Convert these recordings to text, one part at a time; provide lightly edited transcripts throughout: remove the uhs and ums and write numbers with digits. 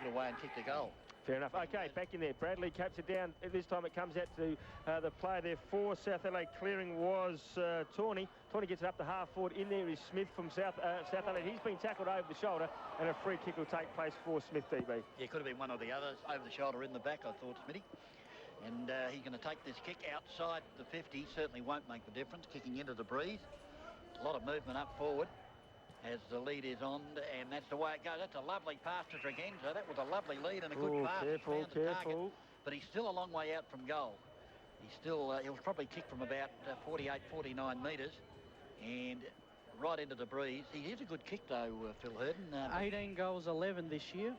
it away and kicked a goal. Fair enough. Okay, back in there. Bradley caps it down. This time it comes out to the player there for South Adelaide. Clearing was Tawney. Tawney gets it up to half forward. In there is Smith from South Adelaide. He's been tackled over the shoulder, and a free kick will take place for Smith, DB. Yeah, could have been one or the others. Over the shoulder in the back, I thought, Smitty. And he's going to take this kick outside the 50. Certainly won't make the difference. Kicking into the breeze. A lot of movement up forward as the lead is on, and that's the way it goes. That's a lovely pass to Tregenza. That was a lovely lead and a good pass. Careful. Target, but he's still a long way out from goal. He's still, he'll probably kick from about 48, 49 metres and right into the breeze. He is a good kick though, Phil Herden. 18 goals, 11 this year.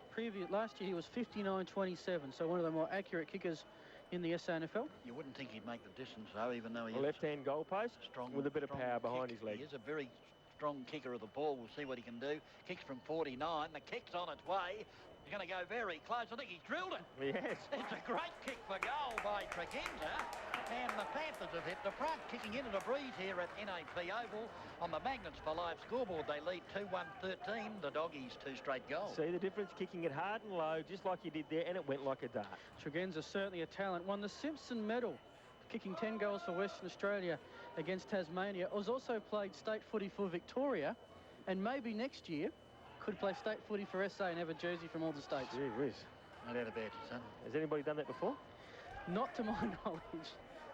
Last year he was 59-27, so one of the more accurate kickers in the SANFL. You wouldn't think he'd make the distance though, even though he left-hand goalpost with a bit of power behind his leg. He is a very strong kicker of the ball. We'll see what he can do. Kicks from 49. The kick's on its way. He's going to go very close. I think he's drilled it. Yes. It's a great kick for goal by Tregenza. And the Panthers have hit the front, kicking into the breeze here at NAP Oval. On the Magnets for Live scoreboard, they lead 2-1-13. The Doggies 2 straight goals. See the difference? Kicking it hard and low, just like he did there, and it went like a dart. Tregenza certainly a talent. Won the Simpson Medal, kicking 10 goals for Western Australia against Tasmania. Was also played state footy for Victoria, and maybe next year could play state footy for SA and have a jersey from all the states. Gee whiz. No doubt about you, son. Has anybody done that before? Not to my knowledge.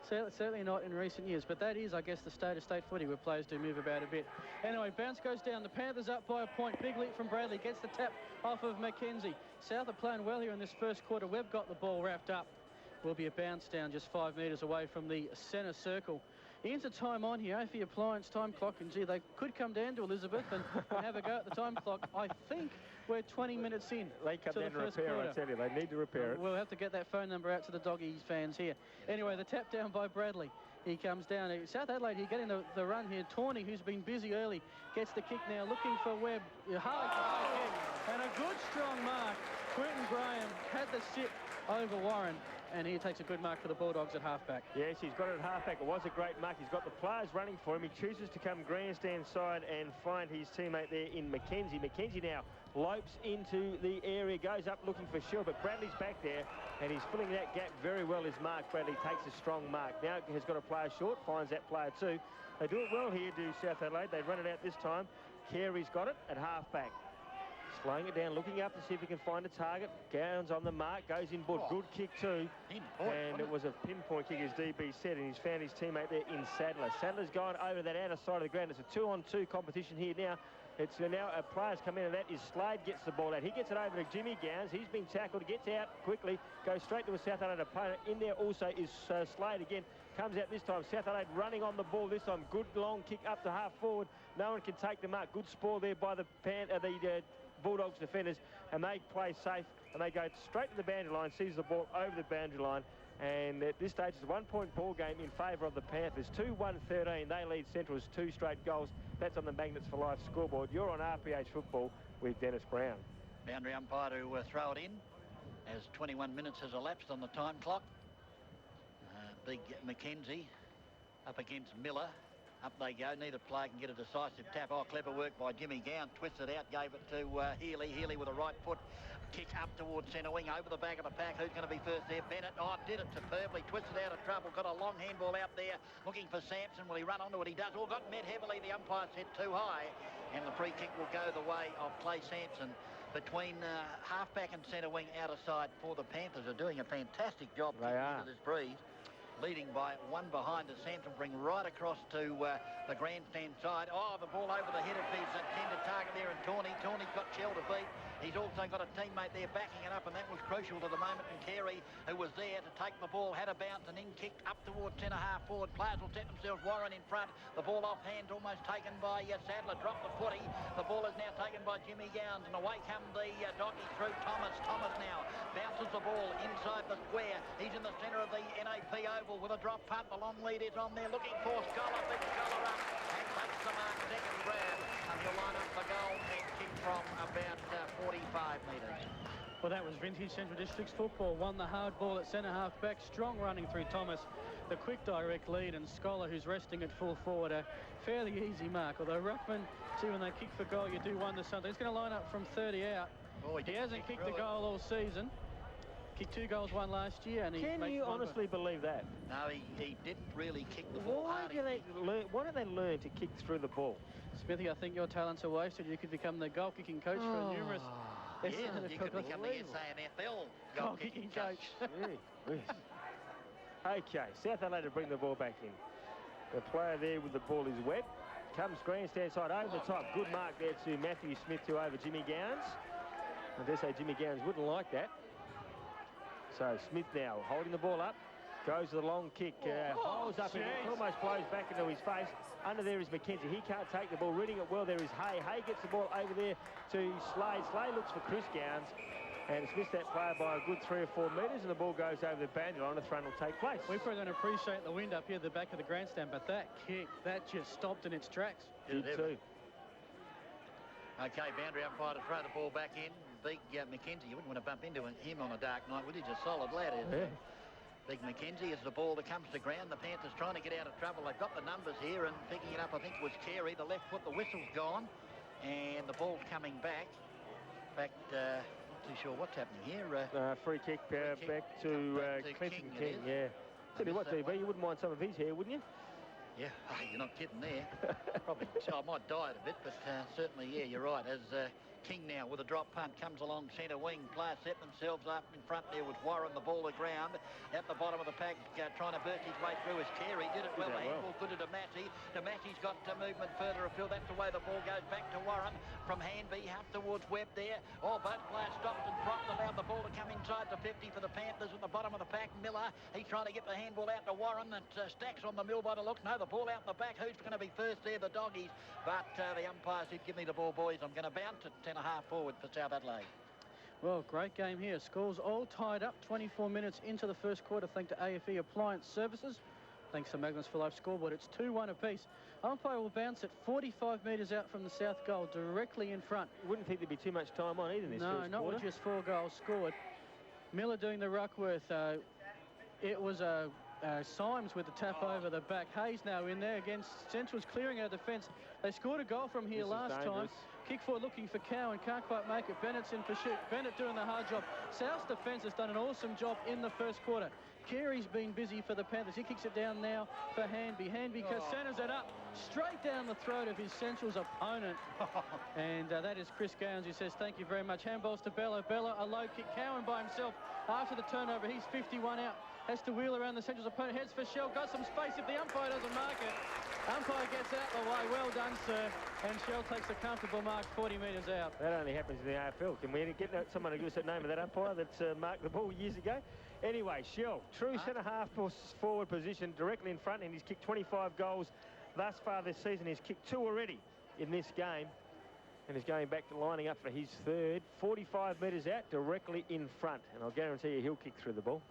Certainly not in recent years, but that is, I guess, the state of state footy where players do move about a bit. Anyway, bounce goes down. The Panthers up by a point. Big leap from Bradley. Gets the tap off of Mackenzie. South are playing well here in this first quarter. We've got the ball wrapped up. Will be a bounce down just 5 metres away from the centre circle. Here's a time on here, AFI Appliance time clock, and gee, they could come down to Elizabeth and have a go at the time clock. I think we're 20 minutes in. They come down to repair, I tell you, they need to repair it. We'll have to get that phone number out to the Doggies fans here. Anyway, the tap down by Bradley. He comes down. South Adelaide here getting the run here. Tawney, who's been busy early, gets the kick now, looking for Webb. Hard and a good strong mark. Quentin Graham had the sit over Warren. And he takes a good mark for the Bulldogs at halfback. Yes, he's got it at halfback. It was a great mark. He's got the players running for him. He chooses to come grandstand side and find his teammate there in Mackenzie. Mackenzie now lopes into the area, goes up looking for Shill, but Bradley's back there, and he's filling that gap very well. His mark, Bradley takes a strong mark. Now has got a player short, finds that player too. They do it well here, do South Adelaide. They run it out this time. Carey's got it at halfback. Slowing it down, looking up to see if he can find a target. Gowns on the mark, goes in board. Good kick too. And it was a pinpoint kick, as DB said, and he's found his teammate there in Sadler. Sadler's gone over that outer side of the ground. It's a 2-on-2 competition here now. It's now players come in, and that is Slade gets the ball out. He gets it over to Jimmy Gowns. He's been tackled, gets out quickly, goes straight to a South Adelaide opponent. In there also is Slade again. Comes out this time. South Adelaide running on the ball this time. Good long kick up to half forward. No one can take the mark. Good spoil there by the Bulldogs defenders, and they play safe, and they go straight to the boundary line, sees the ball over the boundary line, and at this stage it's a 1-point ball game in favour of the Panthers. 2-1-13. They lead Central's 2 straight goals. That's on the Magnets for Life scoreboard. You're on RPH Football with Dennis Brown. Boundary umpire to throw it in as 21 minutes has elapsed on the time clock. Big Mackenzie up against Miller. Up they go. Neither player can get a decisive tap. Oh, clever work by Jimmy Gown. Twisted out, gave it to Healy. Healy with a right foot. Kick up towards centre wing, over the back of the pack. Who's going to be first there? Bennett. Oh, did it superbly. Twisted out of trouble. Got a long handball out there. Looking for Sampson. Will he run onto it? He does. Oh, got met heavily. The umpire said too high. And the free kick will go the way of Clay Sampson. Between halfback and centre wing outer side for the Panthers are doing a fantastic job into this breeze. Leading by 1 behind as Sampson bring right across to the grandstand side. Oh, the ball over the head of his intended target there, and Tawney. Tawney's got Shell to beat. He's also got a teammate there backing it up, and that was crucial to the moment. And Carey, who was there to take the ball, had a bounce and then kicked up towards centre half forward. Players will set themselves. Warren in front. The ball off hand, almost taken by Sadler. Dropped the footy. The ball is now taken by Jimmy Gowns, and away come the Doggies through Thomas. Thomas now bounces the ball inside the square. He's in the centre of the NAP Oval with a drop punt. The long lead is on there, looking for Scholar. Big Scholar up and takes the mark. Second grab, and he'll line up the goal and kick from about 45 metres. Well, that was vintage Central Districts football. Won the hard ball at centre half back. Strong running through Thomas. The quick direct lead, and Scholar, who's resting at full forward, a fairly easy mark. Although Ruckman, see, when they kick for goal, you do wonder something. He's going to line up from 30 out. Oh, He hasn't kicked a goal all season. Kicked 2 goals, 1 last year, and he Can makes you one honestly believe that? No, he didn't really kick the ball hard. Why don't they learn to kick through the ball? Smithy, I think your talents are wasted. You could become the goal-kicking coach for numerous... Yeah, you could become the SANFL goal-kicking coach. Okay, South Adelaide to bring the ball back in. The player there with the ball is Webb. Comes grandstand side over the top. Good mark there to Matthew Smith to over Jimmy Gowans. I dare say Jimmy Gowans wouldn't like that. So Smith now holding the ball up. Goes to the long kick. Holds up and almost blows back into his face. Under there is McKenzie. He can't take the ball. Reading it well there is Hay. Hay gets the ball over there to Slade. Slade looks for Chris Gowans. And it's missed that player by a good 3 or 4 metres, and the ball goes over the boundary line. A throw will take place. We're probably going to appreciate the wind up here at the back of the grandstand, but that kick, that just stopped in its tracks. Did too. Okay, boundary umpire to throw the ball back in. Big McKenzie, you wouldn't want to bump into him on a dark night, would you? He's a solid lad, isn't he? Big McKenzie is the ball that comes to ground. The Panthers trying to get out of trouble. They've got the numbers here, and picking it up, I think, was Carey. The left foot, the whistle's gone, and the ball's coming back. In fact, too sure what's happening here. Free kick back to Clinton King. Yeah. Tell you what, DB, you wouldn't mind some of his hair, wouldn't you? Yeah, you're not kidding there. Probably, I might dye it a bit, but certainly, yeah, you're right. As King now with a drop punt comes along centre wing. Players set themselves up in front there with Warren, the ball to ground. At the bottom of the pack, trying to burst his way through is Carey. Did it well. The handball good to Massey. Massey's got movement further afield. That's the way the ball goes back to Warren. From Hanby up towards Webb there. Both players stopped and dropped. Allowed the ball to come inside the 50 for the Panthers at the bottom of the pack. Miller, he's trying to get the handball out to Warren. That stacks on the mill by the look. No, the ball out the back. Who's going to be first there? The doggies. But the umpires said, give me the ball, boys. I'm going to bounce it 10.5 forward for South Adelaide. Well, great game here. Scores all tied up 24 minutes into the first quarter, thanks to AFE Appliance Services. Thanks to Magnus for Life scoreboard. It's 2-1 apiece. Umpire will bounce it 45 metres out from the south goal, directly in front. Wouldn't think there'd be too much time on either in this first quarter. No, not with just 4 goals scored. Miller doing the Ruckworth. It was Symes with the tap over the back. Hayes now in there against Central's clearing our defence. They scored a goal from here last time. Kick forward looking for Cowan, can't quite make it. Bennett's in pursuit. Bennett doing the hard job. South's defence has done an awesome job in the first quarter. Carey's been busy for the Panthers. He kicks it down now for Hanby. Hanby centres it up straight down the throat of his Central's opponent. And that is Chris Gowans, who says thank you very much. Handballs to Bello. Bello, a low kick. Cowan by himself after the turnover. He's 51 out. Has to wheel around the Central's opponent. Heads for Shell. Got some space if the umpire doesn't mark it. Umpire gets out the way. Well done, sir. And Shell takes a comfortable mark 40 metres out. That only happens in the AFL. Can we get someone to give us the name of that umpire that marked the ball years ago? Anyway, Shell, true centre-half forward position, directly in front, and he's kicked 25 goals thus far this season. He's kicked 2 already in this game, and he's going back to lining up for his third. 45 metres out, directly in front, and I'll guarantee you he'll kick through the ball.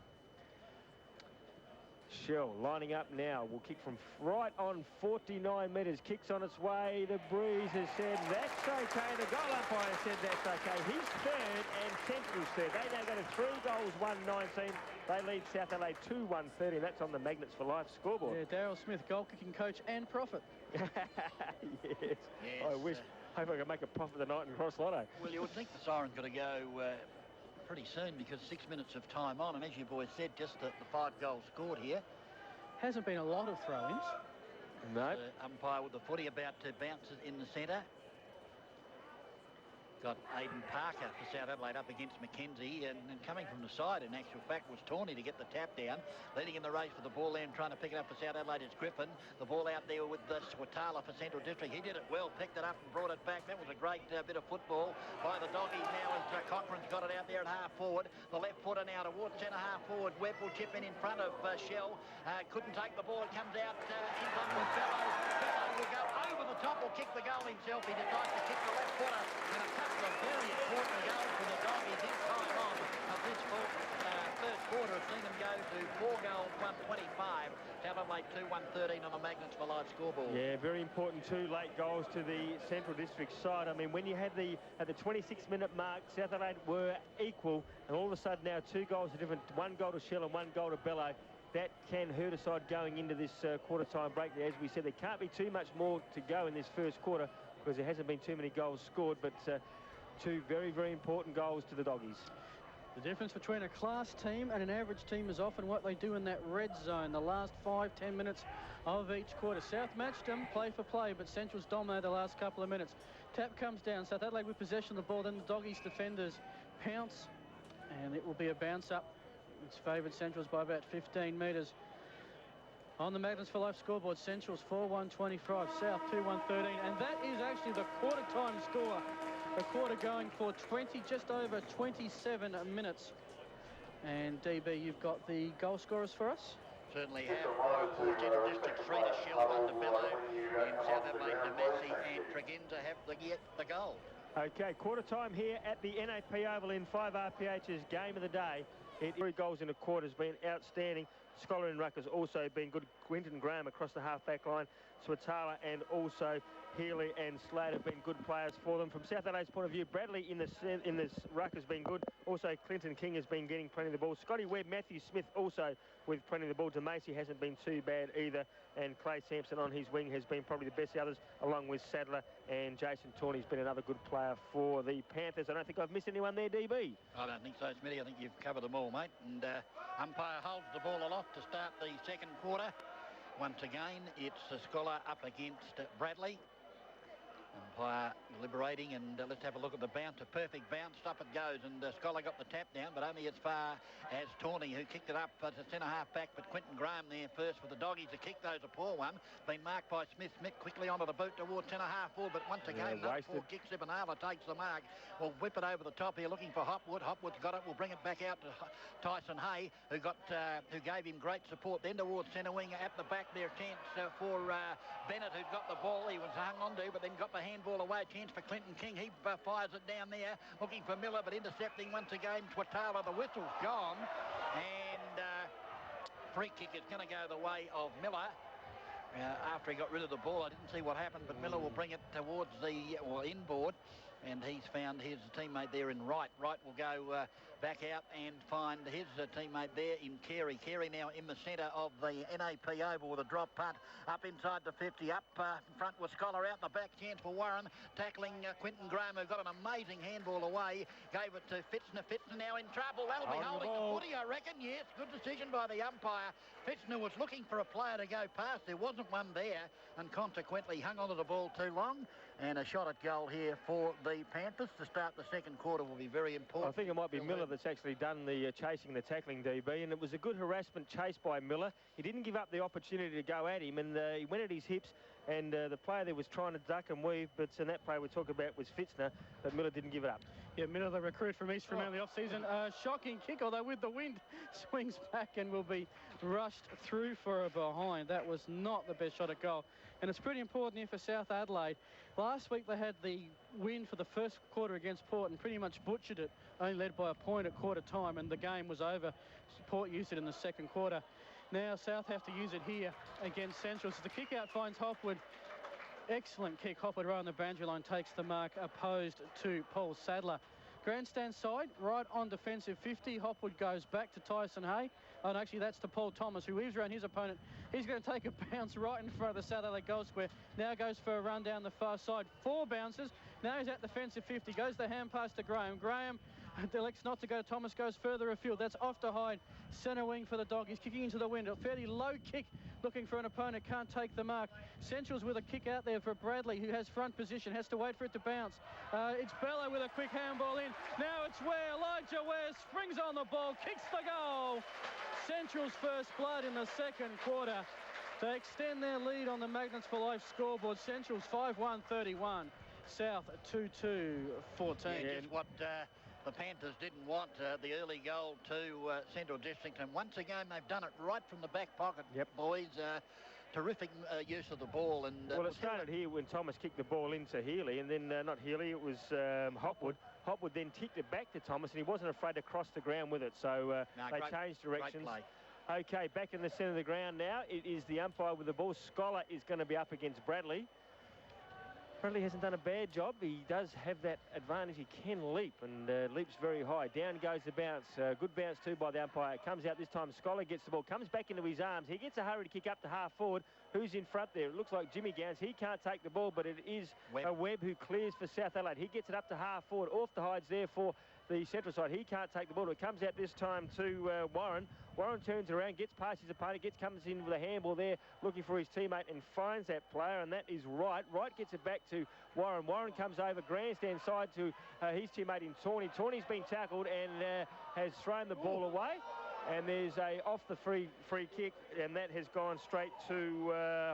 Shell lining up now, will kick from right on 49 metres, kicks on its way. The breeze has said that's okay. The goal umpire said that's okay. He's third and Central's third. They now go to 3 goals, 1-19. They lead South Adelaide 2-1-30, and that's on the Magnets for Life scoreboard. Yeah, Daryl Smith, goal-kicking coach and profit. Yes. I wish. Hope I can make a profit tonight in Cross Lotto. Well, you would think the siren's got to go pretty soon, because 6 minutes of time on, and as you boys said, just the 5 goals scored here. Hasn't been a lot of throw-ins. No. Umpire with the footy about to bounce it in the centre. Got Aidan Parker for South Adelaide up against McKenzie, and coming from the side, in actual fact, was Tawney to get the tap down. Leading in the race for the ball there and trying to pick it up for South Adelaide is Griffin. The ball out there with Swatala for Central District. He did it well, picked it up and brought it back. That was a great bit of football by the doggies now as Cochrane's got it out there at half forward. The left footer now towards centre half forward. Webb will chip in front of Shell. Couldn't take the ball. It comes out, ends up with Bello. Bello will go over the top, will kick the goal himself. He decides to kick the left footer, and a couple of very important goals for the doggies in time on of this first quarter. Have seen them go to 4 goals, 125. South Adelaide 2-1-13 on the Magnets for Life scoreboard. Yeah, very important 2 late goals to the Central District side. I mean, when you had at the 26-minute mark, South Adelaide were equal, and all of a sudden now 2 goals are different. 1 goal to Shell and 1 goal to Bello. That can hurt a side going into this quarter-time break. As we said, there can't be too much more to go in this first quarter because there hasn't been too many goals scored, but two very, very important goals to the Doggies. The difference between a class team and an average team is often what they do in that red zone, the last 5-10 minutes of each quarter. South matched them play for play, but Central's dominated the last couple of minutes. Tap comes down, South Adelaide with possession of the ball, then the Doggies defenders pounce, and it will be a bounce up. It's favoured Central's by about 15 metres. On the Magnets for Life scoreboard, Central's 4-1-25, South 2-1-13, and that is actually the quarter time score. A quarter going for 20, just over 27 minutes. And DB, you've got the goal scorers for us? Certainly have. Central District 3 to Shell, 1 to Billow, and South Adelaide to Messi, and Tregenza have to get the goal. Okay, quarter time here at the NAP Oval in 5RPH's game of the day. 3 goals in a quarter has been outstanding. Scholar and Ruck has also been good. Quinton Graham across the half-back line. Swatala and also Healy and Slade have been good players for them. From South Adelaide's point of view, Bradley in this ruck has been good. Also, Clinton King has been getting plenty of the ball. Scotty Webb, Matthew Smith also with plenty of the ball. DeMacy hasn't been too bad either. And Clay Sampson on his wing has been probably the best of the others, along with Sadler, and Jason Tawney's been another good player for the Panthers. I don't think I've missed anyone there, DB. I don't think so, Smitty. I think you've covered them all, mate. And umpire holds the ball aloft to start the second quarter. Once again, it's Scholar up against Bradley. Umpire deliberating, and let's have a look at the bounce. A perfect bounce, up it goes, and Scholar got the tap down, but only as far as Tawney, who kicked it up to centre-half back, but Quinton Graham there first for the Doggies to kick those, a poor one. Been marked by Smith. Smith quickly onto the boot towards centre-half forward, but once again, another poor kick. Sibanala takes the mark. Will whip it over the top here, looking for Hopwood. Hopwood's got it. We'll bring it back out to Tyson Hay, who gave him great support. Then towards centre wing at the back there, chance for Bennett, who's got the ball. He was hung on to, but then got the handball away. Chance for Clinton King. He fires it down there, looking for Miller, but intercepting once again Twatala. The whistle's gone, and free kick is going to go the way of Miller. After he got rid of the ball, I didn't see what happened, but Miller will bring it towards the inboard, and he's found his teammate there in Wright. Wright will go back out and find his teammate there in Carey. Carey now in the centre of the NAP Oval with a drop punt up inside the 50. Up in front with Scholar, out the back, chance for Warren, tackling Quinton Graham, who got an amazing handball away. Gave it to Fitzner. Fitzner now in trouble. That'll be holding the footy, I reckon. Yes, good decision by the umpire. Fitzner was looking for a player to go past. There wasn't one there, and consequently hung onto the ball too long. And a shot at goal here for the Panthers to start the second quarter will be very important. I think it might be Miller that's actually done the chasing, the tackling, DB, and it was a good harassment chase by Miller. He didn't give up the opportunity to go at him, and he went at his hips, and the player there was trying to duck and weave, but in that play we talk about was Fitzner, but Miller didn't give it up. Yeah, Miller, the recruit from East Fremantle the off-season. Shocking kick, although with the wind, swings back and will be rushed through for a behind. That was not the best shot at goal. And it's pretty important here for South Adelaide. Last week they had the win for the first quarter against Port and pretty much butchered it, only led by a point at quarter time, and the game was over. Port used it in the second quarter. Now South have to use it here against Central. So the kick out finds Hopwood. Excellent kick. Hopwood right on the boundary line takes the mark, opposed to Paul Sadler. Grandstand side, right on defensive 50. Hopwood goes back to Tyson Hay. Oh, and actually, that's to Paul Thomas, who weaves around his opponent. He's going to take a bounce right in front of the South Adelaide goal square. Now goes for a run down the far side. 4 bounces. Now he's at defensive 50. Goes the hand pass to Graham. Graham elects not to go. Thomas goes further afield. That's off to Hyde. Centre wing for the Doggies. Kicking into the wind. A fairly low kick. Looking for an opponent. Can't take the mark. Central's with a kick out there for Bradley, who has front position. Has to wait for it to bounce. It's Bello with a quick handball in. Now it's Ware. Elijah Ware springs on the ball. Kicks the goal. Central's first blood in the second quarter to extend their lead on the Magnets for Life scoreboard. Central's 5-1-31. South 2-2-14. Yeah, just what the Panthers didn't want, the early goal to Central District. And once again, they've done it right from the back pocket, boys. Terrific use of the ball. And well, it started here when Thomas kicked the ball into Healy, and then not Healy, it was Hopwood. Hopwood then kicked it back to Thomas, and he wasn't afraid to cross the ground with it. So they changed directions. Okay, back in the centre of the ground now. It is the umpire with the ball. Scholar is going to be up against Bradley. Bradley hasn't done a bad job. He does have that advantage. He can leap, and leaps very high. Down goes the bounce. Good bounce too by the umpire. Comes out this time. Scholar gets the ball. Comes back into his arms. He gets a hurry to kick up to half forward. Who's in front there? It looks like Jimmy Gowns. He can't take the ball, but it is Webb who clears for South Adelaide. He gets it up to half forward. Off the hides there for the central side. He can't take the ball. It comes out this time to Warren. Warren turns around, gets past his opponent, comes in with a handball there, looking for his teammate and finds that player, and that is Wright. Wright gets it back to Warren. Warren comes over grandstand side to his teammate in Tawney. Tawney's been tackled and has thrown the ball away. And there's a off the free kick, and that has gone straight to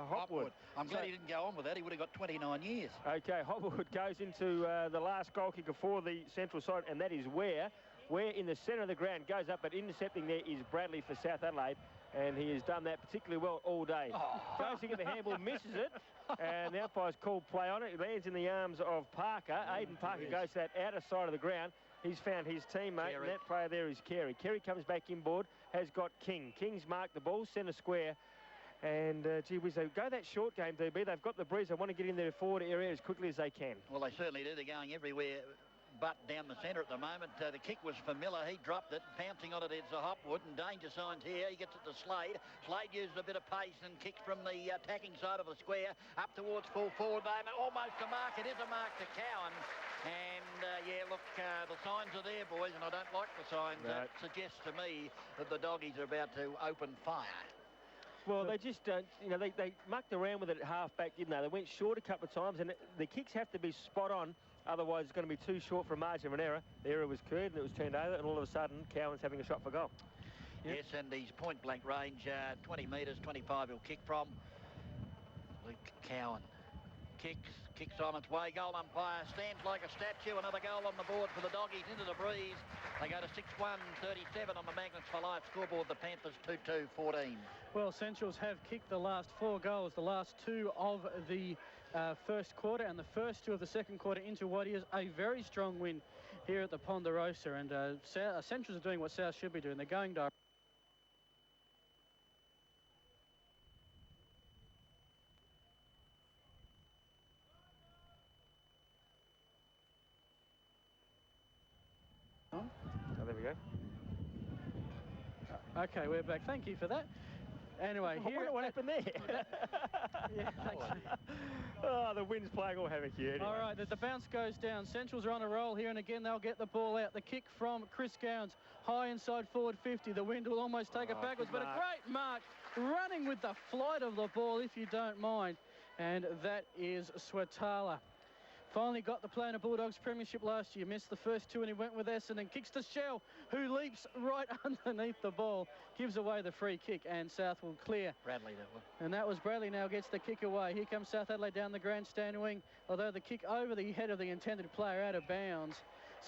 Hopwood. I'm glad he didn't go on with that. He would have got 29 years. Okay, Hopwood goes into the last goal kicker for the central side, and that is Ware. Ware in the centre of the ground goes up, but intercepting there is Bradley for South Adelaide, and he has done that particularly well all day. Goes to get the handball, misses it, and the umpire's called play on it. It lands in the arms of Parker. Aidan Parker goes to that outer side of the ground. He's found his teammate, and that player there is Carey. Carey comes back inboard, has got King. King's marked the ball, centre square. And, gee whiz, they go that short game, DB. They've got the breeze. They want to get in their forward area as quickly as they can. Well, they certainly do. They're going everywhere but down the centre at the moment. The kick was for Miller. He dropped it. Pouncing on it is Hopwood, and danger signs here. He gets it to Slade. Slade uses a bit of pace and kicks from the attacking side of the square up towards full forward. Almost a mark. It is a mark to Cowan. And, yeah, look, the signs are there, boys, and I don't like the signs. No. That suggests to me that the doggies are about to open fire. Well, they just, you know, they mucked around with it at half-back, didn't they? They went short a couple of times, and the kicks have to be spot on. Otherwise, it's going to be too short for a margin of an error. The error was curved, and it was turned over, and all of a sudden, Cowan's having a shot for goal. Yep. Yes, and he's point-blank range, 20 metres, 25 he'll kick from. Luke Cowan kicks on its way. Goal umpire stands like a statue. Another goal on the board for the doggies into the breeze. They go to 6-1-37 on the Magnets for Life scoreboard. The Panthers 2-2-14. Well, Centrals have kicked the last 4 goals, the last 2 of the first quarter and the first 2 of the second quarter into what is a very strong win here at the Ponderosa. And Centrals are doing what South should be doing. They're going direct. Oh, there we go. Okay, we're back. Thank you for that. Anyway, I wonder what happened there. Yeah, thanks. Oh, the wind's playing all havoc here. Anyway. All right, the bounce goes down. Centrals are on a roll here, and again, they'll get the ball out. The kick from Chris Gowns, high inside forward 50. The wind will almost take it backwards, but a great mark running with the flight of the ball, if you don't mind. And that is Swatala. Finally got the play in a Bulldogs premiership last year. Missed the first 2 and he went with Essendon. Kicks to Shell, who leaps right underneath the ball. Gives away the free kick, and South will clear. Bradley, that was. And that was Bradley now gets the kick away. Here comes South Adelaide down the grandstand wing, although the kick over the head of the intended player out of bounds.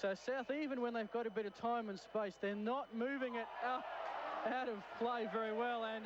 So South, even when they've got a bit of time and space, they're not moving it out of play very well. And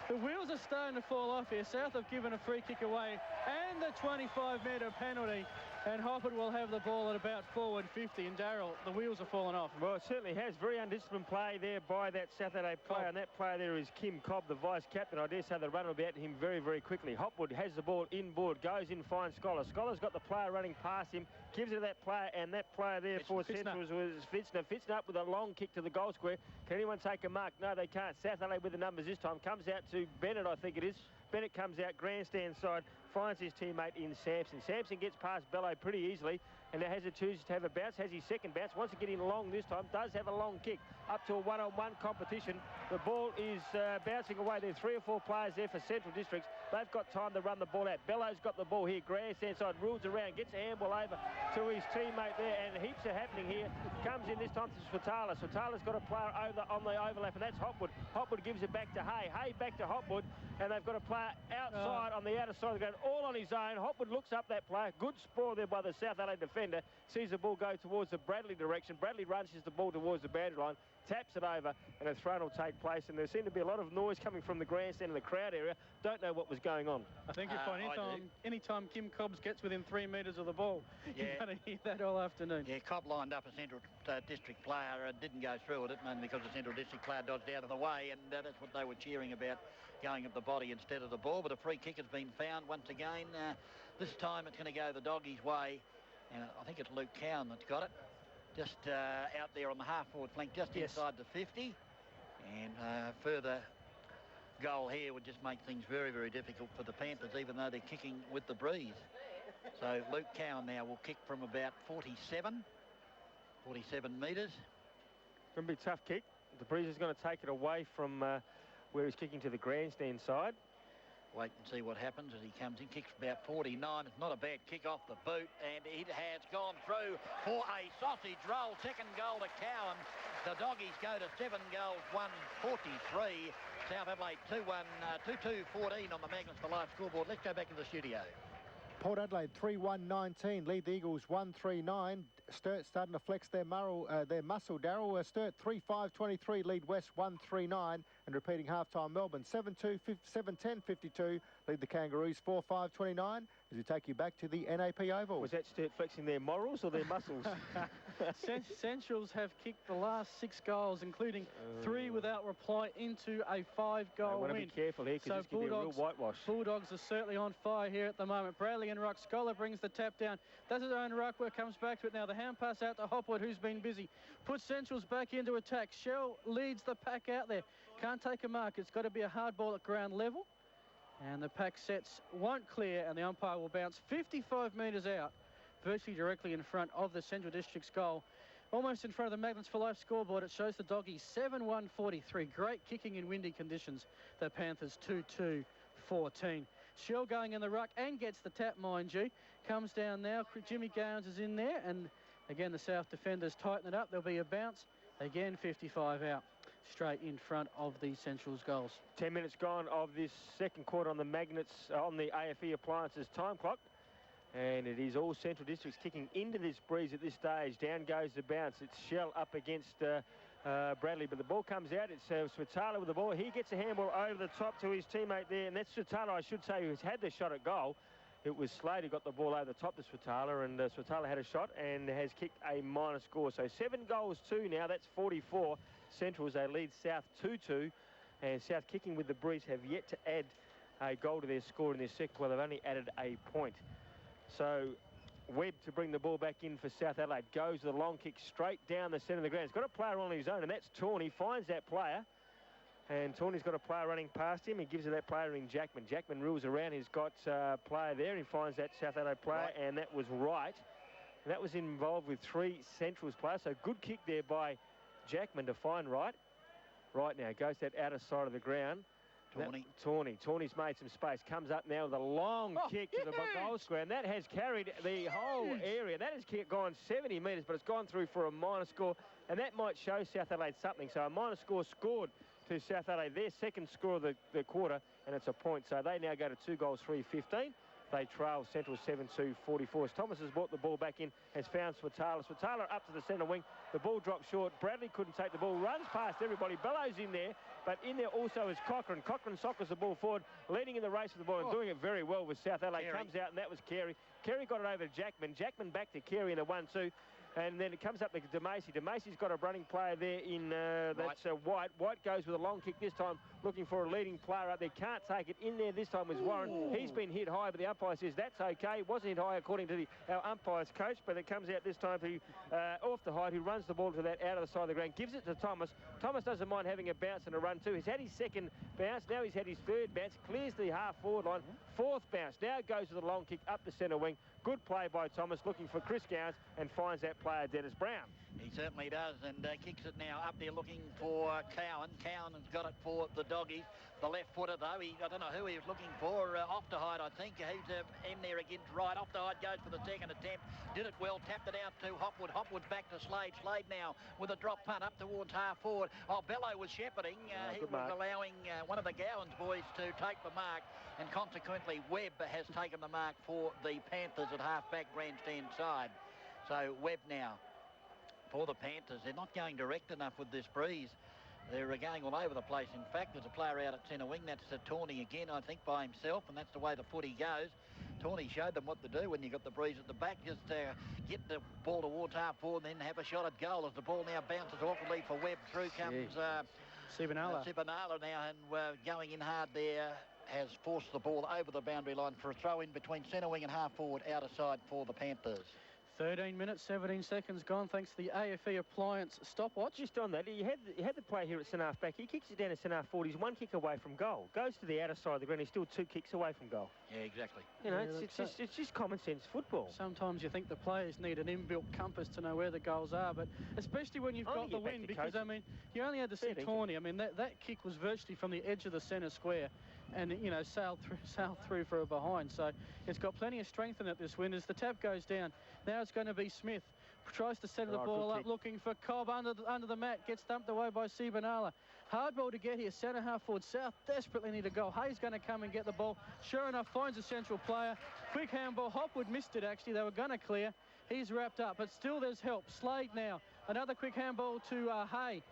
the wheels are starting to fall off here. South have given a free kick away and the 25-metre penalty. And Hopwood will have the ball at about forward 50. And Darryl, the wheels are falling off. Well, it certainly has. Very undisciplined play there by that Saturday player. And that player there is Kim Cobb, the vice-captain. I dare say the run will be at him very, very quickly. Hopwood has the ball inboard, goes in, finds Scholar. Scholar's got the player running past him, gives it to that player, and that player there for Centrals was Fitzner. Fitzner up with a long kick to the goal square. Can anyone take a mark? No, they can't. South Adelaide with the numbers this time. Comes out to Bennett, I think it is. Bennett comes out grandstand side, finds his teammate in Sampson. Sampson gets past Bello pretty easily, and now has a choose to have a bounce, has his second bounce, wants to get in long this time, does have a long kick up to a one-on-one competition. The ball is bouncing away. There's 3 or 4 players there for Central Districts. They've got time to run the ball out. Bello's got the ball here, grandstand side, rules around, gets a handball over to his teammate there, and heaps are happening here. Comes in this time to Swatala. Swatala's got a player on the overlap, and that's Hopwood. Hopwood gives it back to Hay. Hay back to Hopwood, and they've got a player outside on the outer side of the ground, all on his own. Hopwood looks up that player. Good sprawl there by the South Adelaide defender. Sees the ball go towards the Bradley direction. Bradley runs the ball towards the boundary line, taps it over, and a throw will take place. And there seemed to be a lot of noise coming from the grandstand and the crowd area. Don't know what was going on. I think you find anytime Kim Cobbs gets within 3 metres of the ball, you're going to hear that all afternoon. Yeah, Cobb lined up a Central District player and didn't go through with it, mainly because the Central District player dodged out of the way, and that's what they were cheering about, going at the body instead of the ball. But a free kick has been found once again. This time it's going to go the doggies' way. I think it's Luke Cowan that's got it. Just out there on the half-forward flank, just inside the 50. And further goal here would just make things very, very difficult for the Panthers, even though they're kicking with the breeze. So Luke Cowan now will kick from about 47 metres. It's going to be a tough kick. The breeze is going to take it away from where he's kicking to the grandstand side. Wait and see what happens as he comes in. Kicks about 49. It's not a bad kick off the boot, and it has gone through for a sausage roll. Second goal to Cowan. The Doggies go to 7 goals, 143. South Adelaide 2-1, 2-2-14 on the Magnets for Life scoreboard. Let's go back to the studio. Port Adelaide 3-1-19, lead the Eagles 1-3-9. Sturt starting to flex their muscle, Darryl. Sturt 3-5-23, lead West 1-3-9. And repeating half-time, Melbourne 7-2, 7-10-52, lead the Kangaroos 4-5-29 as we take you back to the NAP Oval. Was that Sturt flexing their morals or their muscles? Centrals have kicked the last 6 goals, including 3 without reply, into a 5-goal win. I want to be careful here because this could be a real whitewash. Bulldogs are certainly on fire here at the moment. Bradley and ruck. Scholar brings the tap down. Does his own ruck work, comes back to it now. The hand pass out to Hopwood, who's been busy. Puts Centrals back into attack. Shell leads the pack out there. Can't take a mark. It's got to be a hard ball at ground level. And the pack sets won't clear, and the umpire will bounce 55 metres out, virtually directly in front of the Central District's goal. Almost in front of the Magnets for Life scoreboard. It shows the Doggies 7-1-43. Great kicking in windy conditions. The Panthers 2-2-14. Shell going in the ruck and gets the tap, mind you. Comes down now. Jimmy Gowans is in there, and again the South defenders tighten it up. There'll be a bounce. Again 55 out, straight in front of the Central's goals. 10 minutes gone of this second quarter on the Magnets, on the AFE Appliances time clock. And it is all Central Districts kicking into this breeze at this stage. Down goes the bounce. It's Shell up against Bradley, but the ball comes out. It's Switala with the ball. He gets a handball over the top to his teammate there, and that's Switala, I should say, who's had the shot at goal. It was Slade who got the ball over the top to Switala, and Switala had a shot and has kicked a minor score. So 7 goals 2 now. That's 44. Centrals, they lead South 2-2, and South kicking with the breeze have yet to add a goal to their score in this second quarter. They've only added a point. So Webb to bring the ball back in for South Adelaide. Goes with a long kick straight down the centre of the ground. He's got a player on his own, and that's Tawney. Finds that player. And Tawney's got a player running past him. He gives it that player in Jackman. Jackman rules around. He's got a player there. He finds that South Adelaide player, right. And that was Wright. And that was involved with 3 Centrals players. So good kick there by Jackman to find Wright. Right now goes that outer side of the ground. Tawney's made some space. Comes up now with a long kick to the goal square. And that has carried the whole area. That has gone 70 metres, but it's gone through for a minor score. And that might show South Adelaide something. So a minor score scored to South Adelaide, their second score of the quarter, and it's a point. So they now go to 2 goals 3-15. They trail Central 7-2-44. As Thomas has brought the ball back in, has found Switala. Switala up to the centre wing. The ball drops short. Bradley couldn't take the ball. Runs past everybody. Bellows in there. But in there also is Cochrane. Cochrane sockers the ball forward, leading in the race with the ball and doing it very well with South Adelaide. Carey comes out, and that was Carey. Carey got it over to Jackman. Jackman back to Carey in a 1-2. And then it comes up to DeMacy. DeMacy's got a running player there in that's White. White goes with a long kick this time, looking for a leading player up there. Can't take it. In there this time was Warren. He's been hit high, but the umpire says that's okay. It wasn't hit high according to our umpire's coach, but it comes out this time to off the height, who runs the ball to that out of the side of the ground, gives it to Thomas. Thomas doesn't mind having a bounce and a run too. He's had his second bounce. Now he's had his third bounce. Clears the half-forward line. Fourth bounce. Now goes with a long kick up the centre wing. Good play by Thomas, looking for Chris Gowans, and finds that player, Dennis Brown. He certainly does, and kicks it now up there looking for Cowan. Cowan has got it for the Doggies. The left footer, though, I don't know who he was looking for. Off to Hyde, I think. He's in there against Wright. Off to Hyde goes for the second attempt. Did it well, tapped it out to Hopwood. Hopwood back to Slade. Slade now with a drop punt up towards half forward. Bello was shepherding. He was allowing one of the Gowans boys to take the mark, and consequently Webb has taken the mark for the Panthers at half-back grandstand side. So Webb now for the Panthers. They're not going direct enough with this breeze. They're going all over the place. In fact, there's a player out at centre wing. That's Tawney again, I think, by himself, and that's the way the footy goes. Tawney showed them what to do when you got the breeze at the back. Just get the ball towards half forward, and then have a shot at goal. As the ball now bounces awkwardly for Webb. Through comes Sibanala now, and going in hard there, has forced the ball over the boundary line for a throw in between centre wing and half forward, outer side for the Panthers. 13 minutes, 17 seconds gone, thanks to the AFE Appliance stopwatch. Just on that, you had the play here at centre half back. He kicks it down to centre half forward. He's one kick away from goal. Goes to the outer side of the ground. He's still 2 kicks away from goal. Yeah, exactly. You know, Yeah, it's just common sense football. Sometimes you think the players need an inbuilt compass to know where the goals are, but especially when you've got the wind, because, I mean, you only had to see Tawney. I mean, that kick was virtually from the edge of the centre square and, you know, sailed through for a behind. So it's got plenty of strength in it, this wind. As the tap goes down, now it's going to be Smith. Tries to centre the ball up, looking for Cobb under the mat. Gets dumped away by Sibanala. Hard ball to get here. Centre half forward. South desperately need a goal. Hayes going to come and get the ball. Sure enough, finds a central player. Quick handball. Hopwood missed it, actually. They were going to clear. He's wrapped up, but still there's help. Slade now. Another quick handball to Hay.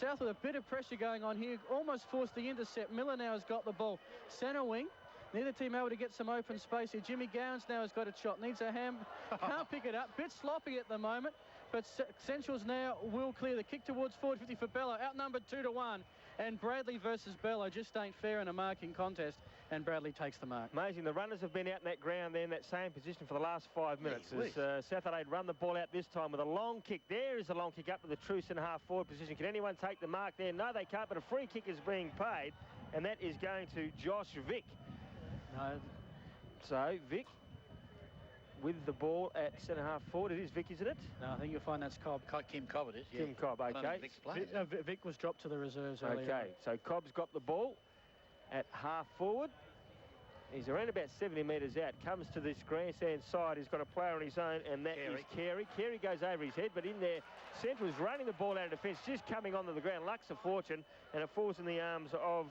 South with a bit of pressure going on here. Almost forced the intercept. Miller now has got the ball. Centre wing. Neither team able to get some open space here. Jimmy Gowans now has got a shot. Needs a hand. Can't pick it up. Bit sloppy at the moment. But Centrals now will clear. The kick towards forward 50 for Bello. Outnumbered 2-1. And Bradley versus Bello just ain't fair in a marking contest. And Bradley takes the mark. Amazing. The runners have been out in that ground there in that same position for the last 5 minutes. As South Adelaide run the ball out this time with a long kick. There is a long kick up to the true centre half forward position. Can anyone take the mark there? No, they can't. But a free kick is being paid. And that is going to Josh Vick. No. So, Vick with the ball at centre half forward. It is Vick, isn't it? No, I think you'll find that's Cobb. Kim Cobb it is, yeah. Kim Cobb, okay. Vick was dropped to the reserves earlier. Okay, so Cobb's got the ball at half forward. He's around about 70 metres out. Comes to this grandstand side. He's got a player on his own, and that is Carey. Carey goes over his head, but in there, Central's running the ball out of defence, just coming onto the ground. Lucks a fortune, and it falls in the arms of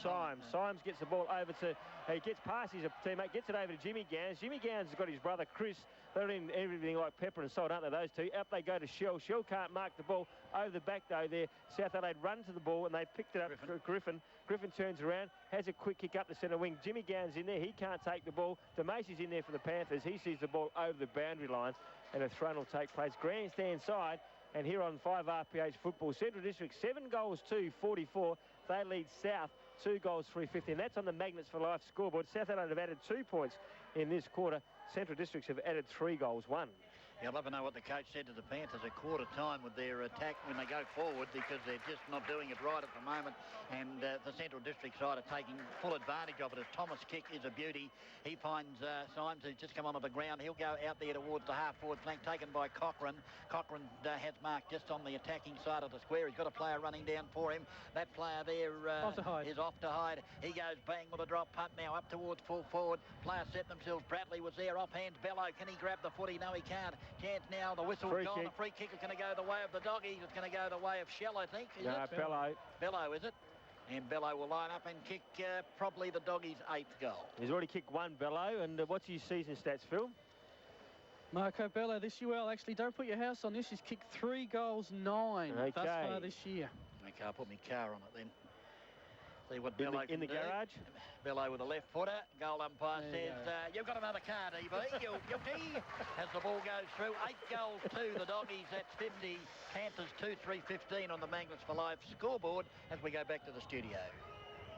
Symes. Symes gets the ball over to, he gets past his teammate, gets it over to Jimmy Gowans. Jimmy Gowans has got his brother Chris. They're in everything like pepper and salt, aren't they, those two? Up they go to Shell. Shell can't mark the ball over the back, though, there. South Adelaide run to the ball, and they picked it up. Griffin turns around, has a quick kick up the centre wing. Jimmy Gowans in there. He can't take the ball. DeMacy's in there for the Panthers. He sees the ball over the boundary line, and a throw will take place. Grandstand side, and here on 5 RPH football, Central District 7 goals to 44. They lead South 2 goals 350, and that's on the Magnets for Life scoreboard. South Adelaide have added 2 points in this quarter. Central Districts have added 3 goals 1. Yeah, I'd love to know what the coach said to the Panthers a quarter time with their attack when they go forward, because they're just not doing it right at the moment. And the Central District side are taking full advantage of it. As Thomas' kick is a beauty. He finds Symes, who's just come onto the ground. He'll go out there towards the half-forward flank, taken by Cochran. Cochran has marked just on the attacking side of the square. He's got a player running down for him. That player there is off to hide. He goes bang with a drop punt now up towards full forward. Players set themselves. Bradley was there. Offhand Bello. Can he grab the footy? No, he can't. Chance now. The whistle's gone. The free kick is going to go the way of the Doggies. It's going to go the way of Shell, I think. Is it? Bello. Bello, is it? And Bello will line up and kick probably the Doggies' 8th goal. He's already kicked 1, Bello. And what's his season stats, Phil? Marco Bello, this UL, actually, don't put your house on this. He's kicked 3 goals 9 thus far this year. Okay, I'll put my car on it then. See what Bello in the garage. Bello with a left footer. Goal umpire says, you've got another card, EB. You're guilty. As the ball goes through, 8 goals to the Doggies. That's 50. Panthers 2-3-15 on the Magnets for Life scoreboard as we go back to the studio.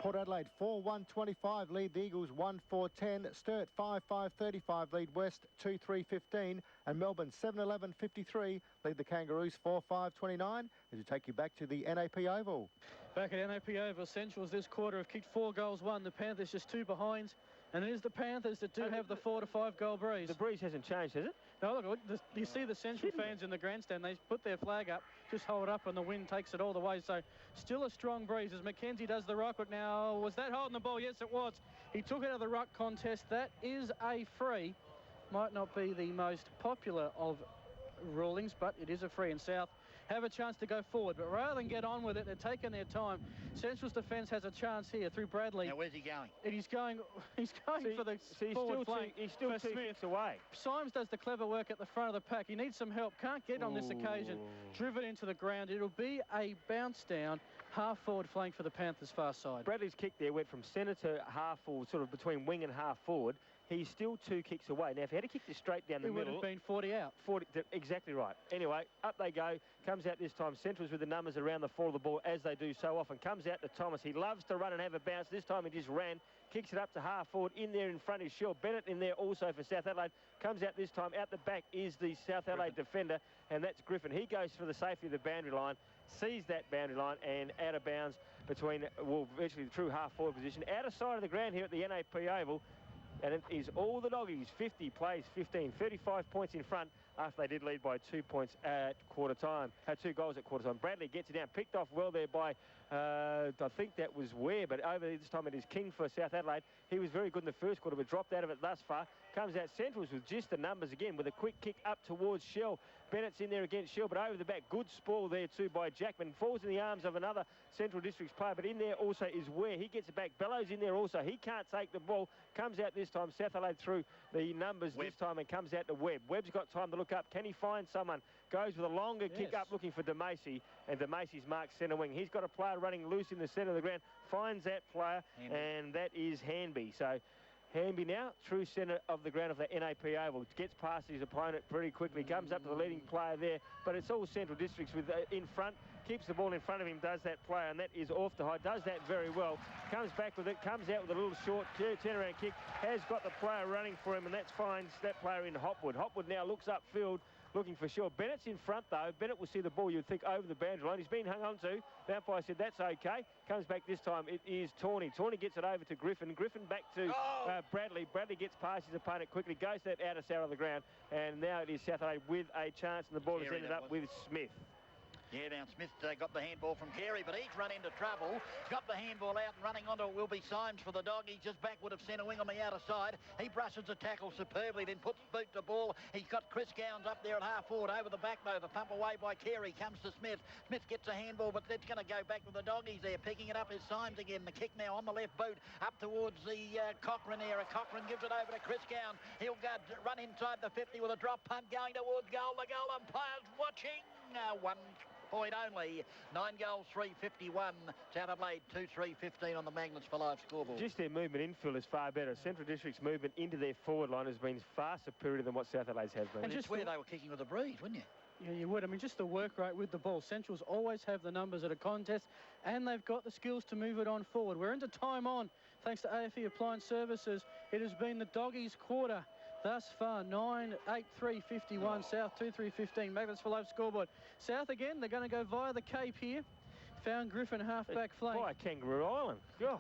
Port Adelaide 4-1-25 lead the Eagles 1-4-10. Sturt 5-5-35 lead West 2-3-15. And Melbourne 7-11-53 lead the Kangaroos 4-5-29 as we take you back to the NAP Oval. Back at NAP Oval, Centrals this quarter have kicked 4 goals 1. The Panthers just 2 behind. And it is the Panthers that do have the 4 to 5 goal breeze. The breeze hasn't changed, has it? No, look, you see the Central fans in the grandstand. They put their flag up, just hold it up, and the wind takes it all the way. So still a strong breeze as Mackenzie does the ruck. But now, was that holding the ball? Yes, it was. He took it out of the ruck contest. That is a free. Might not be the most popular of rulings, but it is a free. And South have a chance to go forward, but rather than get on with it, they're taking their time. Central's defence has a chance here through Bradley. Now where's he going? And he's going for the forward flank. He's still 2 kicks away. Symes does the clever work at the front of the pack. He needs some help. Can't get on this occasion. Driven into the ground. It'll be a bounce down. half forward flank for the Panthers far side. Bradley's kick there went from centre to half forward, sort of between wing and half forward. He's still 2 kicks away. Now, if he had to kick this straight down the middle... It would have been 40 out. 40, exactly right. Anyway, up they go. Comes out this time. Centrals with the numbers around the fall of the ball, as they do so often. Comes out to Thomas. He loves to run and have a bounce. This time he just ran. Kicks it up to half forward. In there in front is Shell. Bennett in there also for South Adelaide. Comes out this time. Out the back is the South Adelaide defender, and that's Griffin. He goes for the safety of the boundary line, sees that boundary line, and out of bounds between, well, virtually the true half-forward position. Out of sight of the ground here at the NAP Oval. And it is all the Doggies. 50 plays 15, 35 points in front after they did lead by 2 points at quarter time. Had 2 goals at quarter time. Bradley gets it down, picked off well there by, I think that was Ware, but over this time it is King for South Adelaide. He was very good in the first quarter, but dropped out of it thus far. Comes out Centrals with just the numbers again, with a quick kick up towards Shell. Bennett's in there against Shell, but over the back, good spoil there too by Jackman. Falls in the arms of another Central Districts player, but in there also is Ware. He gets it back. Bellows in there also. He can't take the ball. Comes out this time. South Adelaide through the numbers this time and comes out to Webb. Webb's got time to look up. Can he find someone? Goes with a longer kick up looking for DeMacy, and DeMacy's marked centre wing. He's got a player running loose in the centre of the ground. Finds that player, and that is Hanby. So Hanby now, true centre of the ground of the NAP Oval. Gets past his opponent pretty quickly. Comes up to the leading player there, but it's all Central Districts with in front. Keeps the ball in front of him, does that player, and that is off the high. Does that very well. Comes back with it, comes out with a little short turnaround kick. Has got the player running for him, and that finds that player in Hopwood. Hopwood now looks upfield, looking for Shaw. Bennett's in front, though. Bennett will see the ball, you'd think, over the boundary line. He's been hung on to. The umpire said that's okay. Comes back this time. It is Tawney. Tawney gets it over to Griffin. Griffin back to Bradley. Bradley gets past his opponent quickly, goes to that outer side of the ground, and now it is South Adelaide with a chance, and the ball has ended up with Smith. Yeah, now Smith got the handball from Carey, but he's run into trouble. Got the handball out and running onto it will be Symes for the Doggies, just backward of centre wing on the outer side. He brushes the tackle superbly, then puts boot to ball. He's got Chris Gowns up there at half forward over the back though. The pump away by Carey comes to Smith. Smith gets a handball, but it's going to go back to the Doggies there. Picking it up is Symes again. The kick now on the left boot up towards the Cochrane area. Cochrane gives it over to Chris Gowns. He'll go run inside the 50 with a drop punt going towards goal. The goal umpire's watching. 1 point only. 9 goals, 351. South Adelaide 2-3-15 on the Magnets for Life scoreboard. Just their movement infield is far better. Central District's movement into their forward line has been far superior than what South Adelaide's has been. And just where they were kicking with a breeze, wouldn't you? Yeah, you would. I mean, just the work rate with the ball. Centrals always have the numbers at a contest, and they've got the skills to move it on forward. We're into time on, thanks to AFE Appliance Services. It has been the Doggies quarter thus far. 9-8-3-51. South 2-3-15. Magnets for Life scoreboard. South again, they're going to go via the Cape here. Found Griffin half-back flank. By Kangaroo Island. God.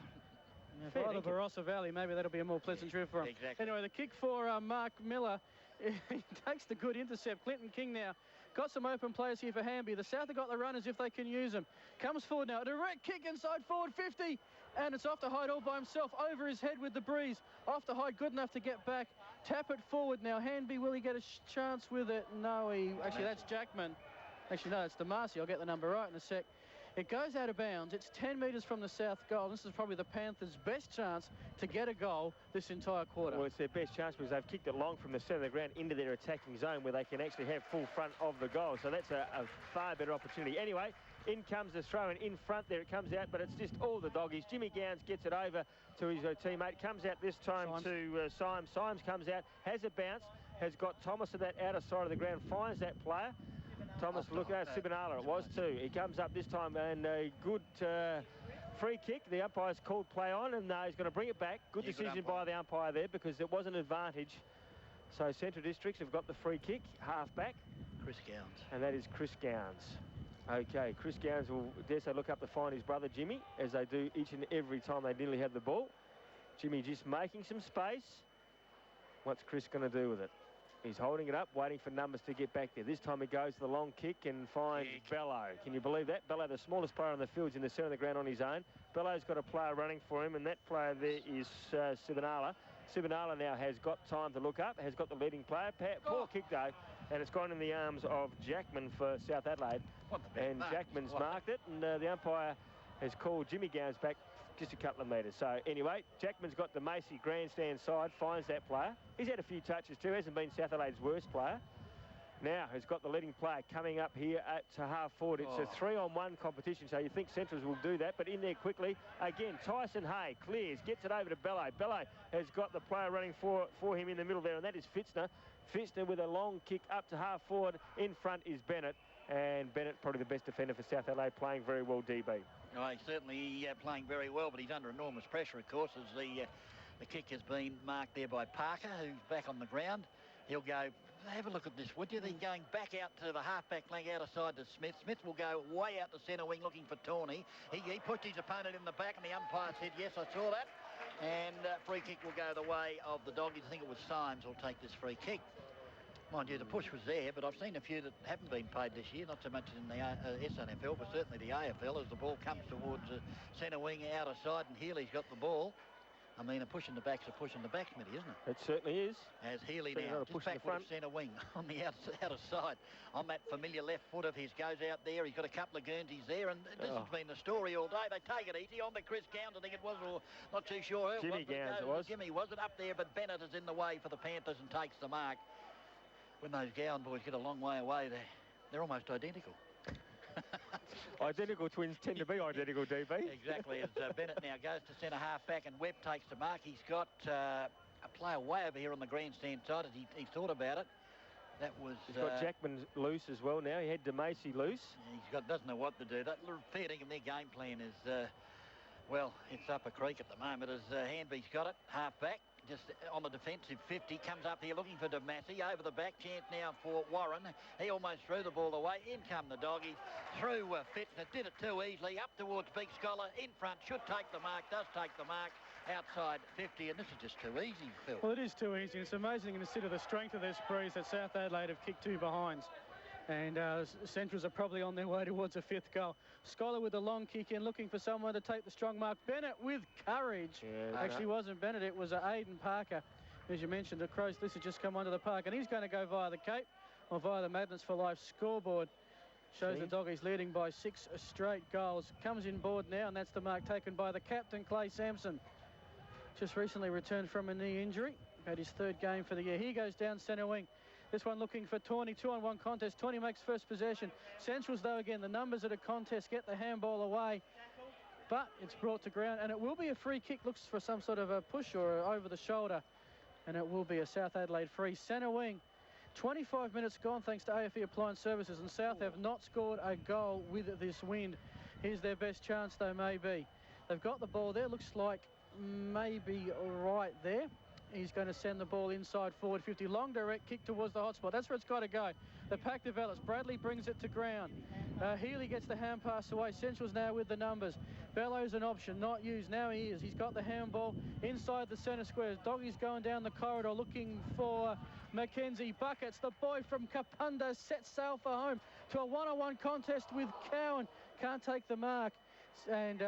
Yeah, by the Barossa Valley, maybe that'll be a more pleasant trip for him. Exactly. Anyway, the kick for Mark Miller. He takes the good intercept. Clinton King now. Got some open players here for Hanby. The South have got the runners if they can use them. Comes forward now. A direct kick inside forward 50. And it's off to Hyde all by himself. Over his head with the breeze. Off to Hyde. Good enough to get back. Tap it forward now. Hanby, will he get a chance with it? No, actually, that's Jackman. Actually, no, it's DeMacy. I'll get the number right in a sec. It goes out of bounds. It's 10 metres from the South goal. This is probably the Panthers' best chance to get a goal this entire quarter. Well, it's their best chance because they've kicked it long from the centre of the ground into their attacking zone where they can actually have full front of the goal. So that's a far better opportunity. Anyway, in comes the throw, and in front there it comes out, but it's just all the Doggies. Jimmy Gowns gets it over to his teammate. Comes out this time to Symes. Symes comes out, has a bounce, has got Thomas at that outer side of the ground, finds that player. Thomas, look at Sibinala, it was too. He comes up this time, and a good free kick. The umpire's called play on, and he's going to bring it back. Good decision by the umpire there because it was an advantage. So Central Districts have got the free kick, half back. Chris Gowns. And that is Chris Gowns. Okay, Chris Gowns will, dare say, look up to find his brother Jimmy, as they do each and every time they nearly have the ball. Jimmy just making some space. What's Chris going to do with it? He's holding it up, waiting for numbers to get back there. This time he goes to the long kick and finds Bello. Can you believe that? Bello, the smallest player on the field, is in the centre of the ground on his own. Bello's got a player running for him, and that player there is Sibinala. Sibinala now has got time to look up, has got the leading player. Poor kick, though, and it's gone in the arms of Jackman for South Adelaide. And Jackman's marked it, and the umpire has called Jimmy Gowns back just a couple of metres. So anyway, Jackman's got the Macy grandstand side, finds that player. He's had a few touches too, hasn't been South Adelaide's worst player. now has got the leading player coming up here at half forward. It's a 3-on-1 competition, so you think Centrals will do that, but in there quickly. Again, Tyson Hay clears, gets it over to Bello. Bello has got the player running for him in the middle there, and that is Fitzner. Fitzner with a long kick up to half forward. In front is Bennett, and Bennett probably the best defender for South Adelaide, playing very well, DB. Oh, he's certainly playing very well, but he's under enormous pressure, of course, as the kick has been marked there by Parker, who's back on the ground. He'll go... Have a look at this, would you? Then going back out to the half-back flank, out of side to Smith. Smith will go way out the centre wing looking for Tawney. He pushed his opponent in the back, and the umpire said, yes, I saw that. And free kick will go the way of the Doggies. I think it was Symes will take this free kick. Mind you, the push was there, but I've seen a few that haven't been paid this year, not so much in the SNFL, but certainly the AFL, as the ball comes towards the centre wing out of side, and Healy's got the ball. I mean, a push in the back's a push in the back, Smitty, isn't it? It certainly is. As Healy now, just backward of centre wing on the outer side. On that familiar left foot of his, goes out there. He's got a couple of Guernseys there, and this has been the story all day. They take it easy on to Chris Gowns, I think it was, or not too sure. Jimmy Gowns it was. Jimmy was it up there, but Bennett is in the way for the Panthers and takes the mark. When those Gowan boys get a long way away, they're almost identical. Identical twins tend to be identical, DB. Exactly, as Bennett now goes to centre half back and Webb takes the mark. He's got a player way over here on the grandstand side as he thought about it. That was... He's got Jackman loose as well now. He had DeMacy loose. Doesn't know what to do. That little fair dinkum, their game plan is, well, it's up a creek at the moment as Hanby's got it, half back. Just on the defensive 50, comes up here looking for DeMassey, over the back, chance now for Warren. He almost threw the ball away, in come the Doggies, through Fitzner, did it too easily, up towards Big Scholar, in front, should take the mark, does take the mark, outside 50, and this is just too easy, Phil. Well, it is too easy. It's amazing to consider the strength of their sprees that South Adelaide have kicked 2 behinds. And Centrals are probably on their way towards a 5th goal. Scholar with a long kick in, looking for someone to take the strong mark. Bennett with courage. Yeah, actually wasn't Bennett, it was Aidan Parker. As you mentioned, the Crows, this has just come onto the park, and he's going to go via the Cape or via the Magnets for Life scoreboard. Shows the Doggies leading by 6 straight goals. Comes in board now, and that's the mark taken by the captain, Clay Sampson. Just recently returned from a knee injury. Had his 3rd game for the year. He goes down centre wing. This one looking for Tawney, 2-on-1 contest. Tawney makes first possession. Centrals, though, again, the numbers at a contest get the handball away. But it's brought to ground, and it will be a free kick. Looks for some sort of a push or over the shoulder. And it will be a South Adelaide free. Centre wing. 25 minutes gone thanks to AFE Appliance Services, and South have not scored a goal with this wind. Here's their best chance, though, maybe. They've got the ball there. Looks like maybe right there. He's going to send the ball inside forward 50. Long direct kick towards the hotspot. That's where it's got to go. The pack develops. Bradley brings it to ground. Healy gets the hand pass away. Central's now with the numbers. Bellows an option, not used. Now he is. He's got the handball inside the centre square. Doggy's going down the corridor looking for Mackenzie. Buckets, the boy from Kapunda, sets sail for home to a 1-on-1 contest with Cowan. Can't take the mark. And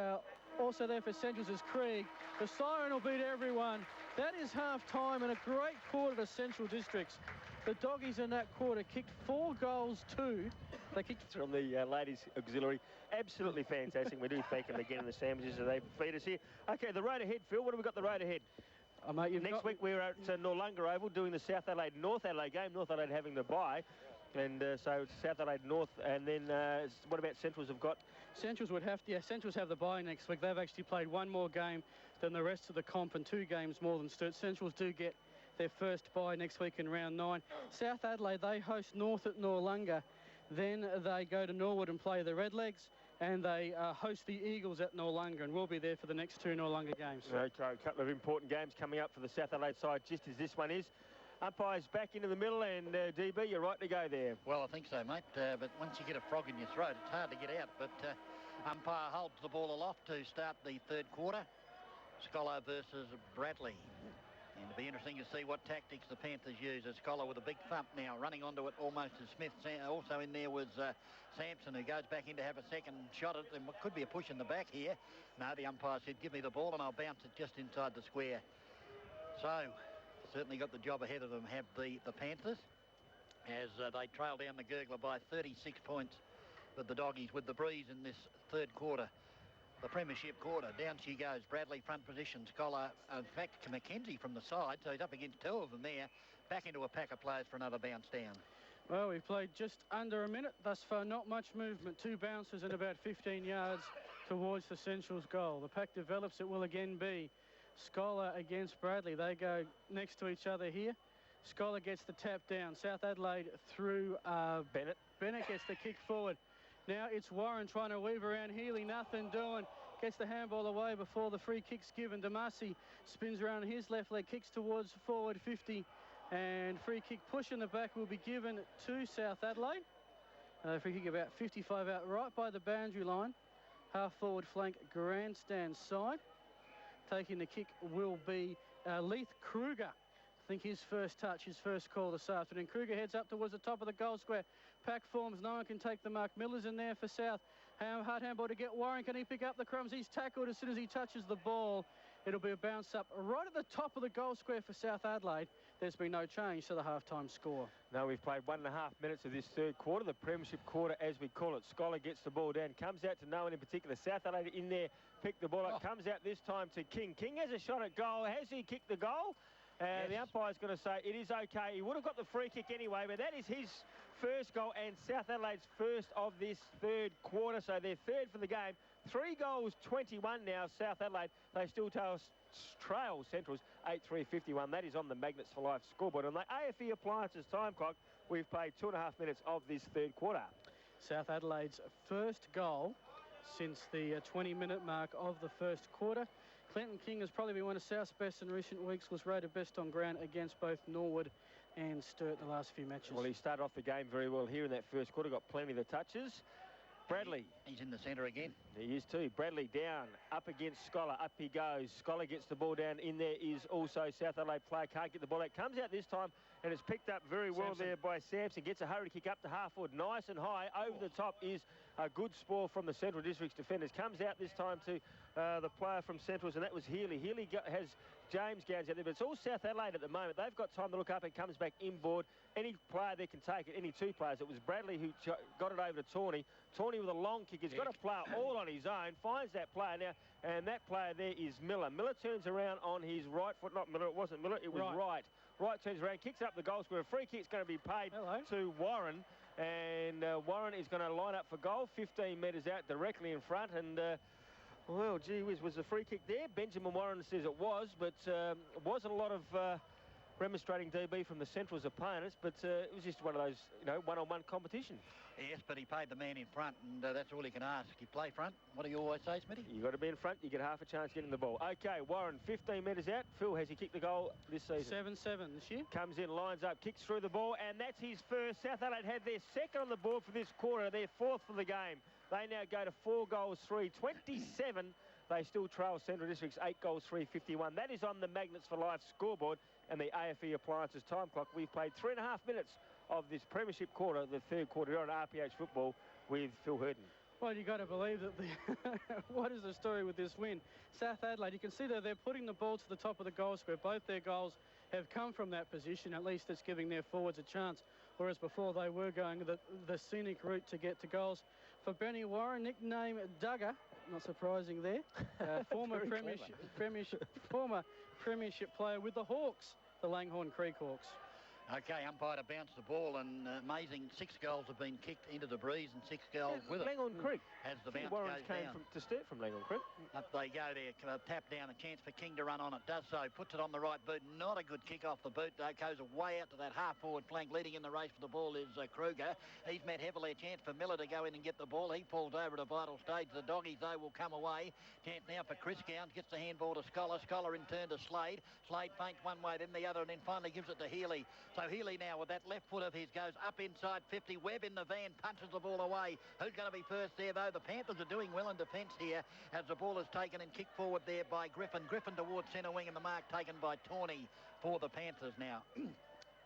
also there for Centrals is Krieg. The siren will beat everyone. That is half-time and a great quarter to Central Districts. The Doggies in that quarter kicked 4 goals, 2. They kicked from the ladies auxiliary. Absolutely fantastic. We do thank them again in the sandwiches that they feed us here. Okay, the road ahead, Phil. What have we got the road ahead? Mate, Next week we're at Noarlunga Oval doing the South Adelaide North Adelaide game. North Adelaide having the bye. And so it's South Adelaide North. And then what about Centrals have got? Centrals would have to, yeah, Centrals have the bye next week. They've actually played 1 more game than the rest of the comp and 2 games more than Sturt. Centrals do get their first bye next week in round 9. South Adelaide, they host North at Noarlunga. Then they go to Norwood and play the Redlegs. And they host the Eagles at Noarlunga, and we'll be there for the next 2 Noarlunga games. Okay, a couple of important games coming up for the South Adelaide side, just as this one is. Umpires back into the middle, and DB, you're right to go there. Well, I think so, mate. But once you get a frog in your throat, it's hard to get out. But umpire holds the ball aloft to start the 3rd quarter. Scholar versus Bradley. And it'll be interesting to see what tactics the Panthers use. As Scholar with a big thump now, running onto it almost as Smith. Also in there was Sampson, who goes back in to have a second shot at it. And what could be a push in the back here. No, the umpire said, give me the ball and I'll bounce it just inside the square. So, certainly got the job ahead of them, have the Panthers, as they trail down the Gurgler by 36 points with the Doggies, with the breeze in this 3rd quarter. The premiership quarter. Down she goes. Bradley front position. Scholar, in fact, Mackenzie from the side, so he's up against 2 of them there. Back into a pack of players for another bounce down. Well, we've played just under a minute. Thus far, not much movement. 2 bounces and about 15 yards towards the Central's goal. The pack develops. It will again be Scholar against Bradley. They go next to each other here. Scholar gets the tap down. South Adelaide through Bennett. Bennett gets the kick forward. Now it's Warren trying to weave around Healy. Nothing doing. Gets the handball away before the free kick's given. Damasi spins around his left leg, kicks towards forward 50. And free kick push in the back will be given to South Adelaide. Free kick about 55 out, right by the boundary line. Half forward flank grandstand side. Taking the kick will be Leith Kruger. I think his first touch, his first call this afternoon. Kruger heads up towards the top of the goal square. Pack forms, no one can take the mark. Miller's in there for South. Hard handball to get Warren. Can he pick up the crumbs? He's tackled as soon as he touches the ball. It'll be a bounce up right at the top of the goal square for South Adelaide. There's been no change to the half-time score. No, we've played 1.5 minutes of this third quarter, the premiership quarter as we call it. Scholar gets the ball down, comes out to no one in particular. South Adelaide in there, pick the ball up, comes out this time to King. King has a shot at goal. Has he kicked the goal? Yes. The umpire's going to say it is okay. He would have got the free kick anyway, but that is his first goal and South Adelaide's first of this third quarter. So they're third for the game. 3 goals, 21 now, South Adelaide. They still trail Central's 8-3-51. That is on the Magnets for Life scoreboard. On the AFE Appliances time clock, we've played 2.5 minutes of this third quarter. South Adelaide's first goal since the 20-minute mark of the first quarter. Clinton King has probably been one of South's best in recent weeks, was rated best on ground against both Norwood and Sturt the last few matches. Well, he started off the game very well here in that first quarter, got plenty of the touches. Bradley. He's in the centre again. He is too. Bradley down, up against Scholar. Up he goes. Scholar gets the ball down. In there is also South Adelaide player. Can't get the ball out. Comes out this time and it's picked up very well there by Sampson. Gets a hurry kick up to half forward. Nice and high. Over the top is a good spoil from the Central District's defenders. Comes out this time to the player from Centrals, and that was Healy. Healy has James Gowns out there, but it's all South Adelaide at the moment. They've got time to look up and comes back inboard. Any player there can take it, any 2 players. It was Bradley who got it over to Tawney. Tawney with a long kick. He's got a player all on his own, finds that player now, and that player there is Miller. Miller turns around on his right foot. Not Miller, it wasn't Miller, it was Wright. Wright turns around, kicks up the goal square. A free kick's going to be paid to Warren, and Warren is going to line up for goal, 15 metres out, directly in front, and well, gee whiz, was the free kick there? Benjamin Warren says it was, but wasn't a lot of remonstrating DB from the Central's opponents, but it was just one of those, one-on-one competition. Yes, but he paid the man in front, and that's all he can ask. You play front. What do you always say, Smitty? You've got to be in front. You get half a chance getting the ball. OK, Warren, 15 metres out. Phil, has he kicked the goal this season? 7-7 this year. Comes in, lines up, kicks through the ball, and that's his first. South Adelaide had their second on the board for this quarter. Their 4th for the game. They now go to 4 goals, 3, 27. They still trail Central District's 8 goals, 3, 51. That is on the Magnets for Life scoreboard and the AFE Appliances time clock. We've played 3.5 minutes of this premiership quarter, the third quarter here on RPH Football with Phil Hurton. Well, you've got to believe that what is the story with this win? South Adelaide, you can see that they're putting the ball to the top of the goal square. Both their goals have come from that position. At least it's giving their forwards a chance, whereas before they were going the scenic route to get to goals. For Benny Warren, nickname Duggar, not surprising there. Former premiership player with the Hawks, the Langhorne Creek Hawks. OK, umpire to bounce the ball, and amazing 6 goals have been kicked into the breeze and 6 goals with it. Langhorne Creek. As the bounce Warren goes came down. to Sturt from Langhorne Creek. Up they go there, tap down, a chance for King to run on it, does so, puts it on the right boot, not a good kick off the boot, goes way out to that half-forward flank. Leading in the race for the ball is Kruger. He's met heavily, a chance for Miller to go in and get the ball. He pulls over at a vital stage. The doggies, though, will come away. Chance now for Chris Gowns, gets the handball to Scholar. Scholar in turn to Slade. Slade feints one way, then the other, and then finally gives it to Healy. So Healy now with that left foot of his goes up inside 50. Webb in the van punches the ball away. Who's going to be first there, though? The Panthers are doing well in defence here as the ball is taken and kicked forward there by Griffin. Griffin towards centre wing, and the mark taken by Tawney for the Panthers now.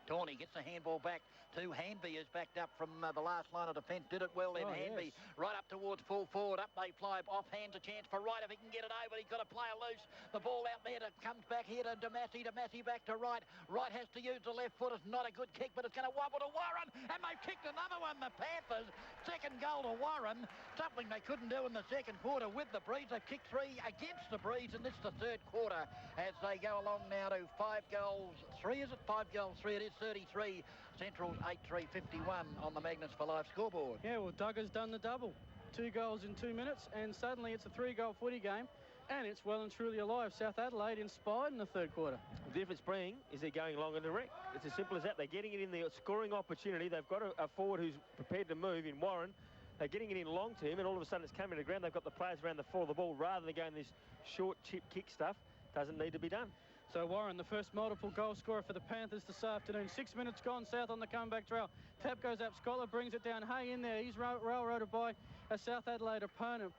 Tawney gets the handball back to Hanby, who's backed up from the last line of defence. Did it well then, Hanby. Yes. Right up towards full forward. Up they fly. Off hands, a chance for Wright if he can get it over. He's got a player loose. The ball out there comes back here to Damasi. Damasi back to Wright. Wright has to use the left foot. It's not a good kick, but it's going to wobble to Warren. And they've kicked another one, the Panthers. Second goal to Warren. Something they couldn't do in the second quarter with the Breeze. They've kicked 3 against the Breeze, and this is the third quarter as they go along now to 5 goals, 3. Is it 5 goals, 3? It is 33, Central's 8-3-51 on the Magnets for Life scoreboard. Yeah, well, Duggar's done the double. 2 goals in 2 minutes, and suddenly it's a 3-goal footy game, and it's well and truly alive. South Adelaide inspired in the third quarter. The difference being is they're going long and direct. It's as simple as that. They're getting it in the scoring opportunity. They've got a forward who's prepared to move in Warren. They're getting it in long to him, and all of a sudden it's coming to the ground. They've got the players around the fall of the ball rather than going this short chip kick stuff. Doesn't need to be done. So Warren, the first multiple goal scorer for the Panthers this afternoon. 6 minutes gone, South on the comeback trail. Tap goes up, Scholar brings it down. Hay in there, he's railroaded by a South Adelaide opponent.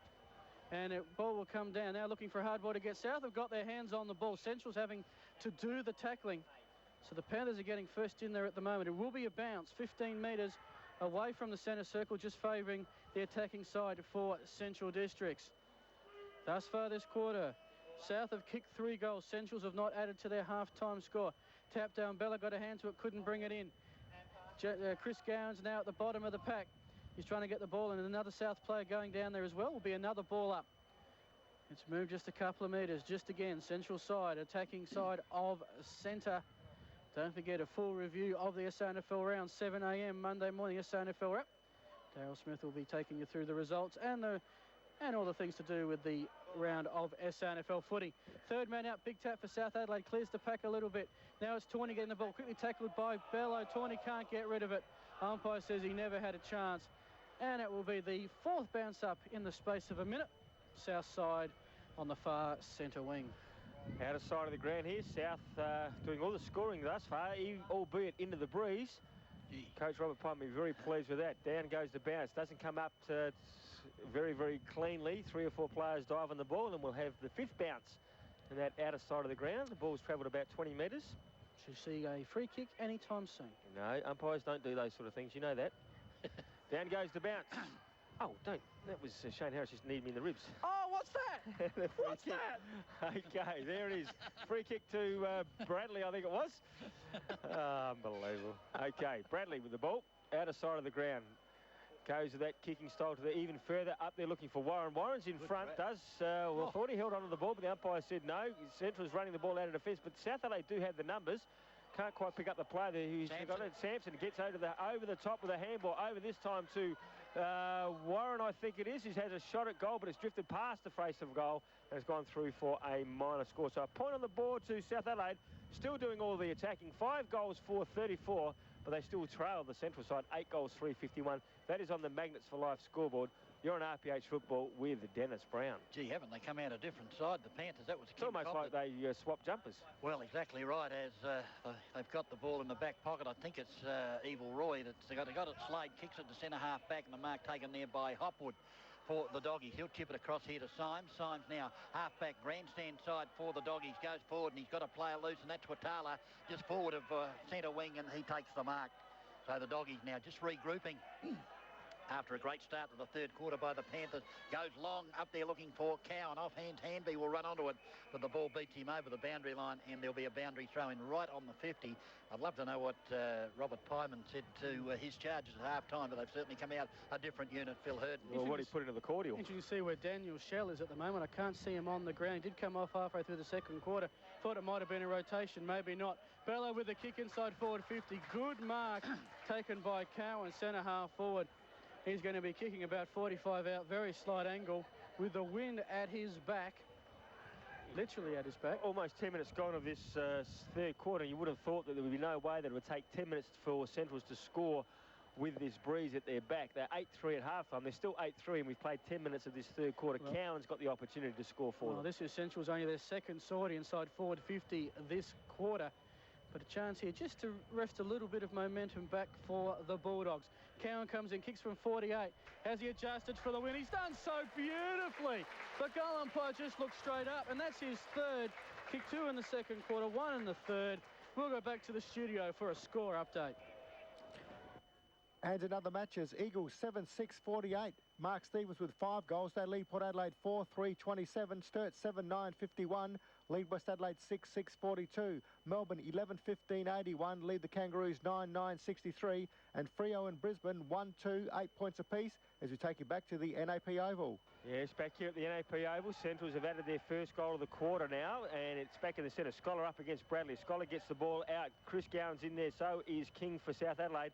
And the ball will come down. Now looking for a hard ball to get South. Have got their hands on the ball. Central's having to do the tackling. So the Panthers are getting first in there at the moment. It will be a bounce, 15 metres away from the centre circle, just favouring the attacking side for Central Districts. Thus far this quarter, South have kicked 3 goals. Centrals have not added to their half-time score. Tap down, Bella got a hand to it, couldn't bring it in. Chris Gowans now at the bottom of the pack. He's trying to get the ball, and another South player going down there as well. Will be another ball up. It's moved just a couple of metres. Just again, Central side, attacking side of centre. Don't forget a full review of the SANFL round, 7 a.m. Monday morning, SANFL wrap. Daryl Smith will be taking you through the results and all the things to do with the round of SANFL footy. Third man out, big tap for South Adelaide, clears the pack a little bit. Now it's Tawney getting the ball, quickly tackled by Bello. Tawney can't get rid of it. Umpire says he never had a chance. And it will be the 4th bounce up in the space of a minute. South side on the far centre wing. Out of sight of the ground here, South doing all the scoring thus far, albeit into the breeze. Coach Robert Pine will be very pleased with that. Down goes the bounce. Doesn't come up to very, very cleanly. 3 or 4 players dive on the ball, and then we'll have the 5th bounce. And that outer side of the ground. The ball's travelled about 20 metres. Should see a free kick anytime soon. No, umpires don't do those sort of things. You know that. Down goes the bounce. Oh, don't. That was Shane Harris just kneed me in the ribs. Oh, what's that? What's that? Okay, there it is. Free kick to Bradley, I think it was. Unbelievable. Okay, Bradley with the ball. Outer side of the ground. Goes to that kicking style to the even further up there looking for Warren. Warren's in front, thought he held onto the ball, but the umpire said no. Central's running the ball out of defence, but South Adelaide do have the numbers. Can't quite pick up the player there. Who's got it. Sampson gets over the top with a handball. Over this time to Warren, I think it is. He has a shot at goal, but it's drifted past the face of goal and has gone through for a minor score. So a point on the board to South Adelaide. Still doing all the attacking. 5 goals for 34, but they still trail the Central side. 8 goals, 351. That is on the Magnets for Life scoreboard. You're on RPH Football with Dennis Brown. Gee, haven't they come out a different side? The Panthers, that was It's almost like they swapped jumpers. Well, exactly right. As they've got the ball in the back pocket, I think it's Evil Roy that's got it. Slade kicks it to centre half back, and the mark taken there by Hopwood for the Doggies. He'll chip it across here to Symes. Symes now half back grandstand side for the Doggies. Goes forward, and he's got a player loose, and that's Watala just forward of centre wing, and he takes the mark. So the Doggies now just regrouping. After a great start to the third quarter by the Panthers. Goes long up there looking for Cowan. Offhand, Hanby will run onto it, but the ball beats him over the boundary line, and there'll be a boundary throw in right on the 50. I'd love to know what Robert Pyman said to his charges at half-time, but they've certainly come out a different unit, Phil Hurd. Well, what he put into the cordial. Interesting to see where Daniel Shell is at the moment. I can't see him on the ground. He did come off halfway through the second quarter. Thought it might have been a rotation, maybe not. Bello with the kick inside forward 50. Good mark taken by Cowan, centre half forward. He's going to be kicking about 45 out, very slight angle, with the wind at his back, literally at his back. Almost 10 minutes gone of this third quarter. You would have thought that there would be no way that it would take 10 minutes for Centrals to score with this breeze at their back. They're 8-3 at halftime. They're still 8-3, and we've played 10 minutes of this third quarter. Well, Cowan's got the opportunity to score for them. This is Central's only their second sortie inside forward 50 this quarter. But a chance here just to wrest a little bit of momentum back for the Bulldogs. Cowan comes in, kicks from 48. Has he adjusted for the win? He's done so beautifully. The goal umpire just looked straight up, and that's his third. Kick 2 in the second quarter, 1 in the third. We'll go back to the studio for a score update. And in other matches, Eagles 7-6-48. Mark Stevens with 5 goals. They lead Port Adelaide 4-3-27. Sturt 7-9-51. Lead West Adelaide 6-6-42. Melbourne 11-15-81. Lead the Kangaroos 9-9-63. And Freo and Brisbane 1-2, 8 points apiece as we take you back to the NAP Oval. Yes, back here at the NAP Oval, Centrals have added their first goal of the quarter now, and it's back in the centre. Scholar up against Bradley. Scholar gets the ball out. Chris Gowan's in there, so is King for South Adelaide.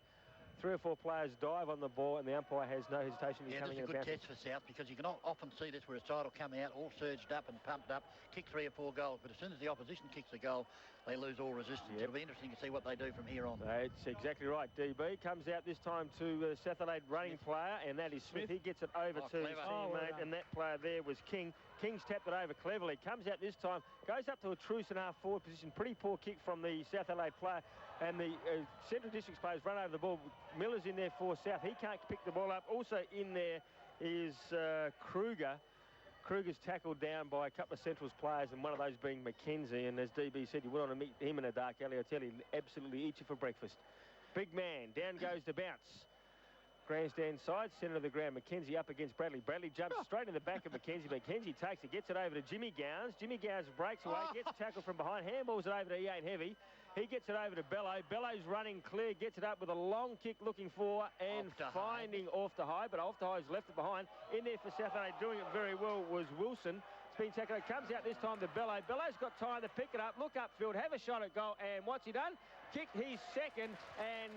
3 or 4 players dive on the ball, and the umpire has no hesitation in coming in. Yeah, this is a good test for South, because you can often see this where a side will come out all surged up and pumped up, kick 3 or 4 goals, but as soon as the opposition kicks a goal, they lose all resistance. Yep. It'll be interesting to see what they do from here on. That's exactly right. DB comes out this time to South Adelaide running player, and that is Smith. He gets it over to his teammate, and that player there was King. King's tapped it over cleverly. Comes out this time, goes up to a true centre-half forward position. Pretty poor kick from the South Adelaide player, and the Central Districts players run over the ball. Miller's in there for South. He can't pick the ball up. Also in there is Kruger. Kruger's tackled down by a couple of Central's players, and one of those being Mackenzie. And as DB said, you went on to meet him in a dark alley. I tell you, absolutely eat you for breakfast. Big man, down goes the bounce. Grandstand side, centre of the ground. Mackenzie up against Bradley. Bradley jumps straight in the back of Mackenzie. Mackenzie takes it, gets it over to Jimmy Gowans. Jimmy Gowans breaks away, gets tackled from behind, handballs it over to He Ain't Heavy. He gets it over to Bello. Bello's running clear, gets it up with a long kick looking for and finding off to High, but off to High's left it behind. In there for South Adelaide, doing it very well was Wilson. Spin tackle, comes out this time to Bello. Bello's got time to pick it up, look upfield, have a shot at goal, and what's he done? Kicked his second, and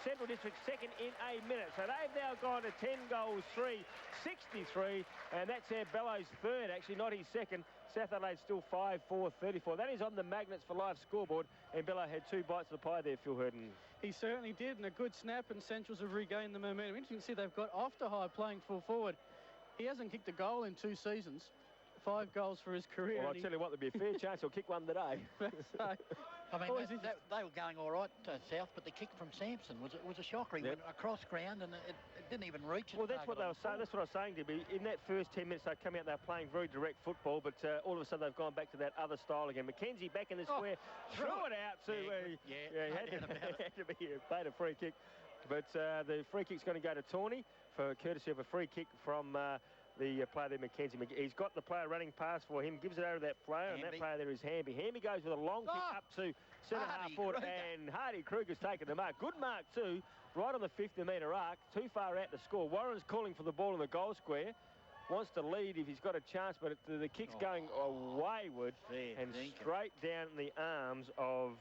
Central District second in a minute. So they've now gone to 10 goals, 63, and that's Bello's third, actually, not his second. South Adelaide still 5-4-34. That is on the Magnets for Live scoreboard, and Bello had 2 bites of the pie there, Phil Hurden. He certainly did, and a good snap, and Centrals have regained the momentum. Interesting to see they've got High playing full forward. He hasn't kicked a goal in 2 seasons. 5 goals for his career. Well, I'll tell you what, there'll be a fair chance he'll kick one today. I mean, they were going all right South, but the kick from Sampson was a shocker. He went across ground, and it didn't even reach it. Well, that's what they were saying. That's what I was saying to be. In that first 10 minutes, they come out, they're playing very direct football, but all of a sudden they've gone back to that other style again. Mackenzie back in the square, threw it out to... had to be played a free kick. But the free kick's going to go to Tawney for courtesy of a free kick from... the player there, Mackenzie. He's got the player running past for him, gives it over to that player, and that player there is Hamby. Hamby goes with a long kick up to centre-half forward, and Hardy Kruger's taken the mark. Good mark too, right on the 50-metre arc, too far out to score. Warren's calling for the ball in the goal square. Wants to lead if he's got a chance, but the kick's going wayward and straight down in the arms of...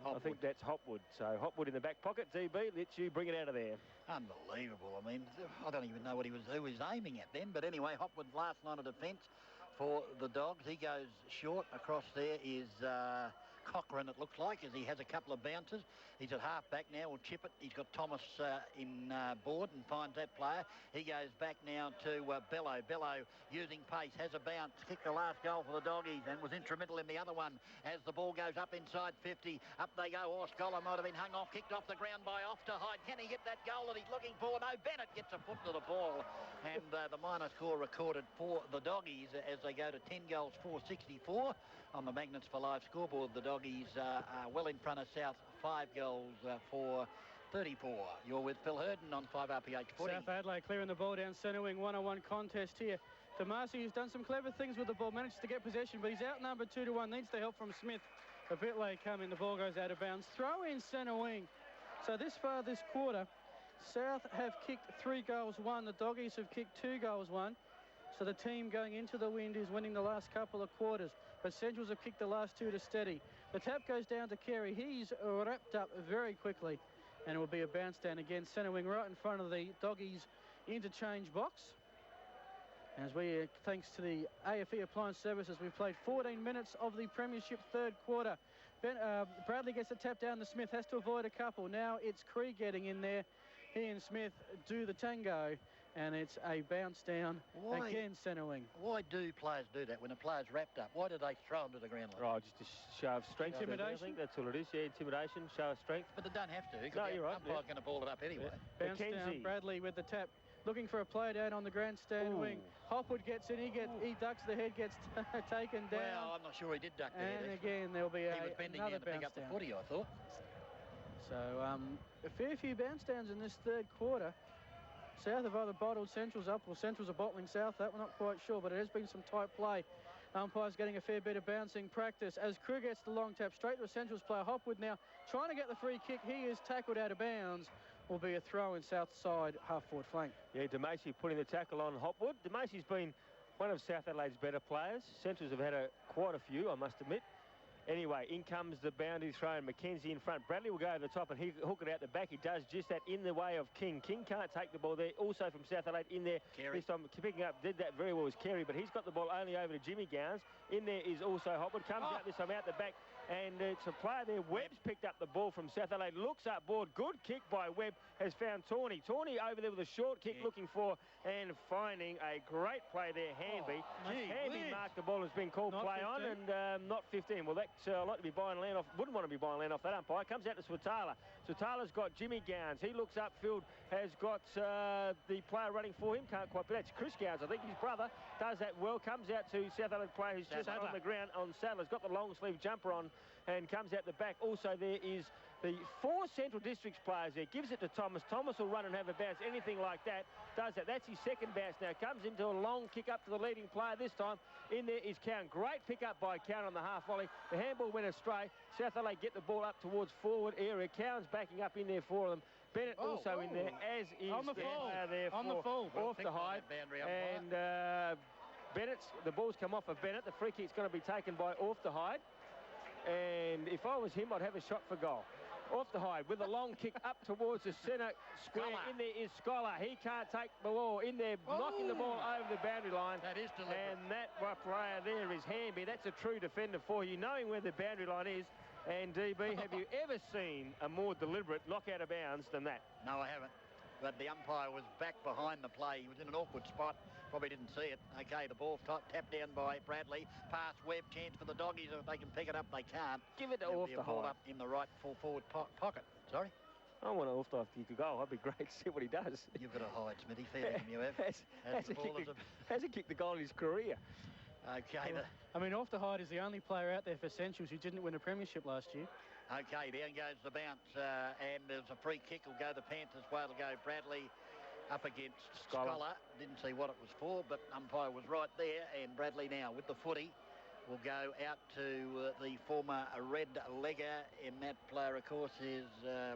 I think that's Hopwood. So Hopwood in the back pocket. DB lets you bring it out of there. Unbelievable. I mean, I don't even know who he was aiming at then. But anyway, Hopwood's last line of defence for the Dogs. He goes short. Across there is Cochrane, it looks like, as he has a couple of bounces. He's at half-back now. Will chip it. He's got Thomas in board and finds that player. He goes back now to Bello. Bello using pace, has a bounce, kicked the last goal for the Doggies and was instrumental in the other one as the ball goes up inside 50. Up they go. Scholar might have been hung off, kicked off the ground by Off to Hyde. Can he get that goal that he's looking for? No, Bennett gets a foot to the ball. And the minor score recorded for the Doggies as they go to 10 goals, 464 on the Magnets for Live scoreboard. The Doggies are well in front of South, 5 goals for 34. You're with Phil Hurden on 5RPH 40. South Adelaide clearing the ball down centre wing, one-on-one contest here. Damasi, who's done some clever things with the ball, managed to get possession, but he's outnumbered 2-1, needs the help from Smith. A bit late coming, the ball goes out of bounds. Throw in centre wing. So this far this quarter, South have kicked 3 goals, 1. The Doggies have kicked 2 goals, 1. So the team going into the wind is winning the last couple of quarters. But Centrals have kicked the last 2 to steady. The tap goes down to Carey. He's wrapped up very quickly. And it will be a bounce down again. Centre wing right in front of the Doggies interchange box. As we, thanks to the AFE Appliance Services, we've played 14 minutes of the Premiership third quarter. Bradley gets a tap down to Smith, has to avoid a couple. Now it's Cree getting in there. He and Smith do the tango. And it's a bounce down again, centre wing. Why do players do that when a player's wrapped up? Why do they throw him to the ground like that? Oh, just a show of strength. Intimidation? I think that's all it is, yeah, intimidation, show of strength. But they don't have to. No, you're right. The umpire's going to ball it up anyway. Bounce down, Bradley with the tap. Looking for a player down on the grandstand wing. Hopwood gets in, he ducks the head, gets taken down. Well, I'm not sure he did duck there. And again, there'll be he was bending down to pick up the footy, I thought. So, a fair few bounce downs in this third quarter. South have either bottled Centrals up, or Centrals are bottling South. That we're not quite sure, but it has been some tight play. Umpire's getting a fair bit of bouncing practice as Krug gets the long tap straight to a Centrals player. Hopwood now trying to get the free kick. He is tackled out of bounds will be a throw in south side half-forward flank. Yeah, DeMacy putting the tackle on Hopwood. DeMacy's been one of South Adelaide's better players. Centrals have had quite a few, I must admit. Anyway, in comes the boundary throw, and Mackenzie in front. Bradley will go over the top and hook it out the back. He does just that in the way of King. King can't take the ball there. Also from South Adelaide in there. Carey. This time picking up, did that very well was Carey, but he's got the ball only over to Jimmy Gowns. In there is also Hopwood. Comes out this time out the back, and it's a player there. Webb's picked up the ball from South Adelaide. Looks up board. Good kick by Webb. Has found Tawney. Tawney over there with a short kick looking for and finding a great play there, Hanby. Hanby marked the ball, has been called play 15. On, and not 15. Well, that's a lot to be buying land off. Wouldn't want to be buying land off that umpire. Comes out to Swatala. Swatala's got Jimmy Gowns. He looks upfield, has got the player running for him. Can't quite, but that's Chris Gowns. I think his brother does that well. Comes out to South Adelaide player who's just on the ground on Sadler's got the long sleeve jumper on and comes out the back. Also there is the 4 Central Districts players there. Gives it to Thomas. Thomas will run and have a bounce. Anything like that. Does that. That's his second bounce now. Comes into a long kick up to the leading player this time. In there is Cowan. Great pick up by Cowan on the half volley. The handball went astray. South Adelaide get the ball up towards forward area. Cowan's backing up in there for them. Bennett also in there, as is on the player there on the full. Off the hide. And Bennett's, the ball's come off of Bennett. The free kick's going to be taken by Off the Hide. And if I was him, I'd have a shot for goal. Off the Hide with a long kick up towards the centre square. Scholar. In there is Scholar. He can't take the ball. In there, knocking the ball over the boundary line. That is deliberate. And that player there is Hanby. That's a true defender for you, knowing where the boundary line is. And DB, have you ever seen a more deliberate knock out of bounds than that? No, I haven't. But the umpire was back behind the play. He was in an awkward spot. Probably didn't see it. Okay, the ball tapped down by Bradley. Pass Webb, chance for the doggies. If they can pick it up, they can't. Give it to Off the ball Hide. up in the right full forward pocket. Sorry? I want Off the Hide to kick a goal. That'd be great to see what he does. You've got a hide, Smithy. Fair dinkum you have. Hasn't kicked the goal in his career. Okay. I mean, Off the Hide is the only player out there for Centrals who didn't win a premiership last year. Okay, down goes the bounce, and there's a free kick. Will go the Panthers' way. It'll go Bradley up against Scholar. Didn't see what it was for, but umpire was right there. And Bradley now with the footy will go out to the former red legger, and that player, of course, is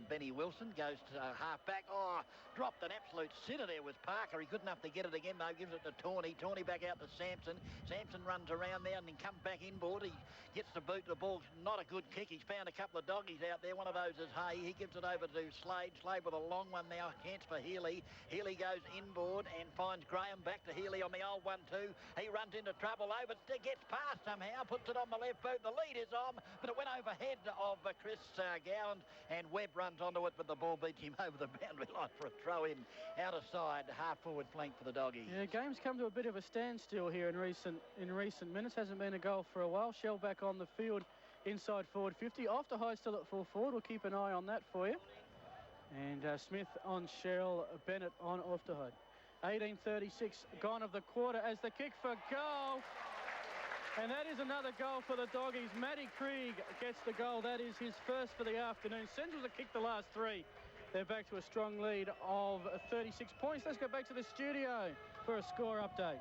Benny Wilson. Goes to half-back. Oh, dropped an absolute sitter there with Parker. He couldn't have to get it again, though. Gives it to Tawney. Tawney back out to Sampson. Sampson runs around there and then comes back inboard. He gets the boot. The ball's not a good kick. He's found a couple of doggies out there. One of those is Hay. He gives it over to Slade. Slade with a long one now. Chance for Healy. Healy goes inboard and finds Graham. Back to Healy on the old 1-2. He runs into trouble. Over. Gets past somehow. Puts it on the left boot. The lead is on, but it went overhead of Chris Gowans, and Webb runs onto it, but the ball beats him over the boundary line for a throw in. Out of side, half-forward flank for the doggies. Yeah, game's come to a bit of a standstill here in recent minutes. Hasn't been a goal for a while. Shell back on the field inside forward 50. Off the High still at full forward. We'll keep an eye on that for you. And Smith on Cheryl, Bennett on Off the High. 18:36 gone of the quarter as the kick for goal. And that is another goal for the doggies. Matty Krieg gets the goal. That is his first for the afternoon. Centrals have kicked the last 3. They're back to a strong lead of 36 points. Let's go back to the studio for a score update.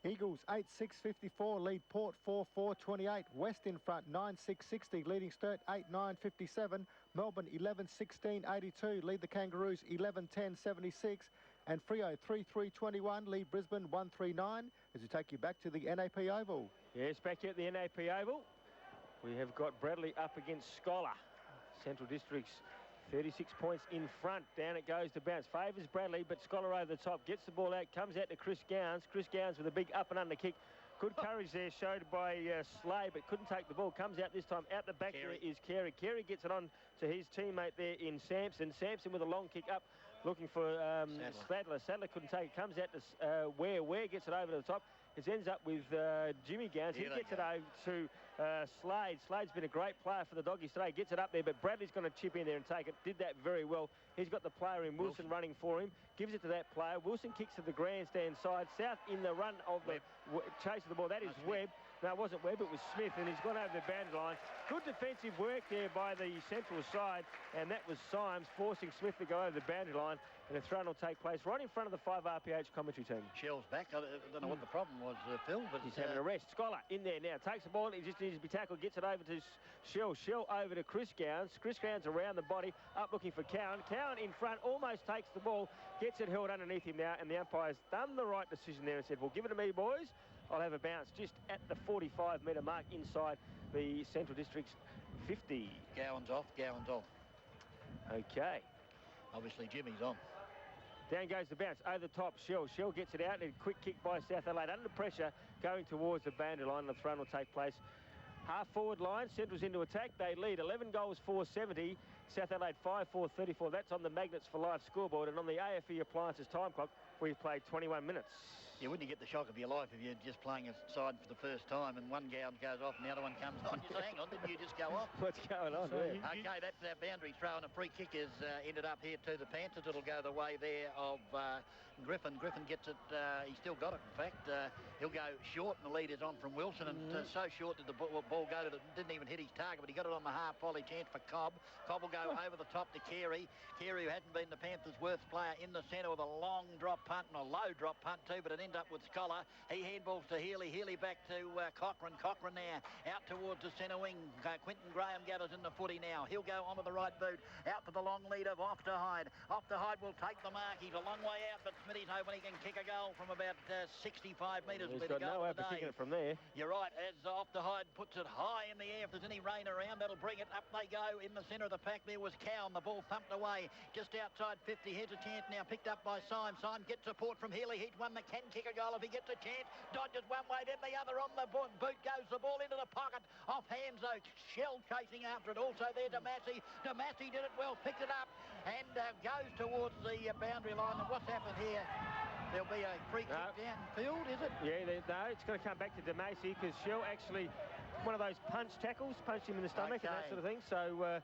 Eagles 8-6-54 lead Port 4-4-28. West in front 9-6-60 leading Sturt 8-9-57. Melbourne 11-16-82 lead the Kangaroos 11-10-76. And Freo 3-3-21 lead Brisbane 1-3-9 as we take you back to the NAP Oval. Yes, back here at the NAP Oval. We have got Bradley up against Scholar. Central Districts 36 points in front. Down it goes to bounce. Favours Bradley, but Scholar over the top. Gets the ball out. Comes out to Chris Gowans. Chris Gowans with a big up and under kick. Good courage there showed by Slade, but couldn't take the ball. Comes out this time. Out the back there is Carey. Carey gets it on to his teammate there in Sampson. Sampson with a long kick up, looking for Sadler. Sadler couldn't take it. Comes out to Ware. Ware gets it over to the top. It ends up with Jimmy Gowans. He gets it over to Slade. Slade's been a great player for the doggies today. Gets it up there, but Bradley's going to chip in there and take it. Did that very well. He's got the player in Wilson running for him. Gives it to that player. Wilson kicks to the grandstand side. South in the run of the chase of the ball. That is Webb. No, it wasn't Webb, it was Smith, and he's gone over the boundary line. Good defensive work there by the Central side, and that was Symes forcing Smith to go over the boundary line, and a throw will take place right in front of the 5RPH commentary team. Shell's back. I don't know what the problem was, Phil, but he's having a rest. Scholar in there now, takes the ball, he just needs to be tackled, gets it over to Shell. Shell over to Chris Gowns. Chris Gowns around the body, up looking for Cowan. Cowan in front, almost takes the ball, gets it held underneath him now, and the umpire's done the right decision there and said, well, give it to me, boys. I'll have a bounce just at the 45-metre mark inside the Central District's 50. Gowan's off, Gowan's off. Okay. Obviously, Jimmy's on. Down goes the bounce, over the top, Shell. Shell gets it out, and a quick kick by South Adelaide. Under pressure, going towards the boundary line, and the throw will take place. Half-forward line, Central's into attack. They lead 11 goals, 470. South Adelaide 5-4-34. That's on the Magnets for Life scoreboard, and on the AFE Appliances time clock, we've played 21 minutes. Yeah, wouldn't you get the shock of your life if you're just playing a side for the first time and one Gowan goes off and the other one comes on? You say, hang on, didn't you just go off? What's going on there? Okay, that's our boundary throw, and a free kick is ended up here to the Panthers. It'll go the way there of Griffin. Griffin gets it. He's still got it, in fact. He'll go short, and the lead is on from Wilson. And so short did the ball go that it didn't even hit his target, but he got it on the half volley chance for Cobb. Cobb will go over the top to Carey. Carey, who hasn't been the Panthers' worst player, in the centre with a long drop punt and a low drop punt too, but it ended up with Scholar. He handballs to Healy. Healy back to Cochrane. Cochrane now out towards the centre wing. Quinton Graham gathers in the footy now. He'll go onto the right boot. Out to the long lead of Off to Hyde. Off to Hyde will take the mark. He's a long way out, but Smitty's hoping he can kick a goal from about 65 metres. He's got no hope of kicking it from there. You're right. As Off to Hyde puts it high in the air. If there's any rain around, that'll bring it. Up they go. In the centre of the pack there was Cowan. The ball thumped away just outside 50. Here's a chance now picked up by Symes. Symes gets support from Healy. He's one that can kick a goal if he gets a chance. Dodges one way, then the other. On the boot goes the ball into the pocket. Off hands though. Shell chasing after it. Also there Damassi. Damassi did it well, picked it up and goes towards the boundary line. And what's happened here? There'll be a free kick downfield, is it? Yeah, no, it's going to come back to Damassi because Shell actually, one of those punch tackles, punched him in the stomach and that sort of thing. So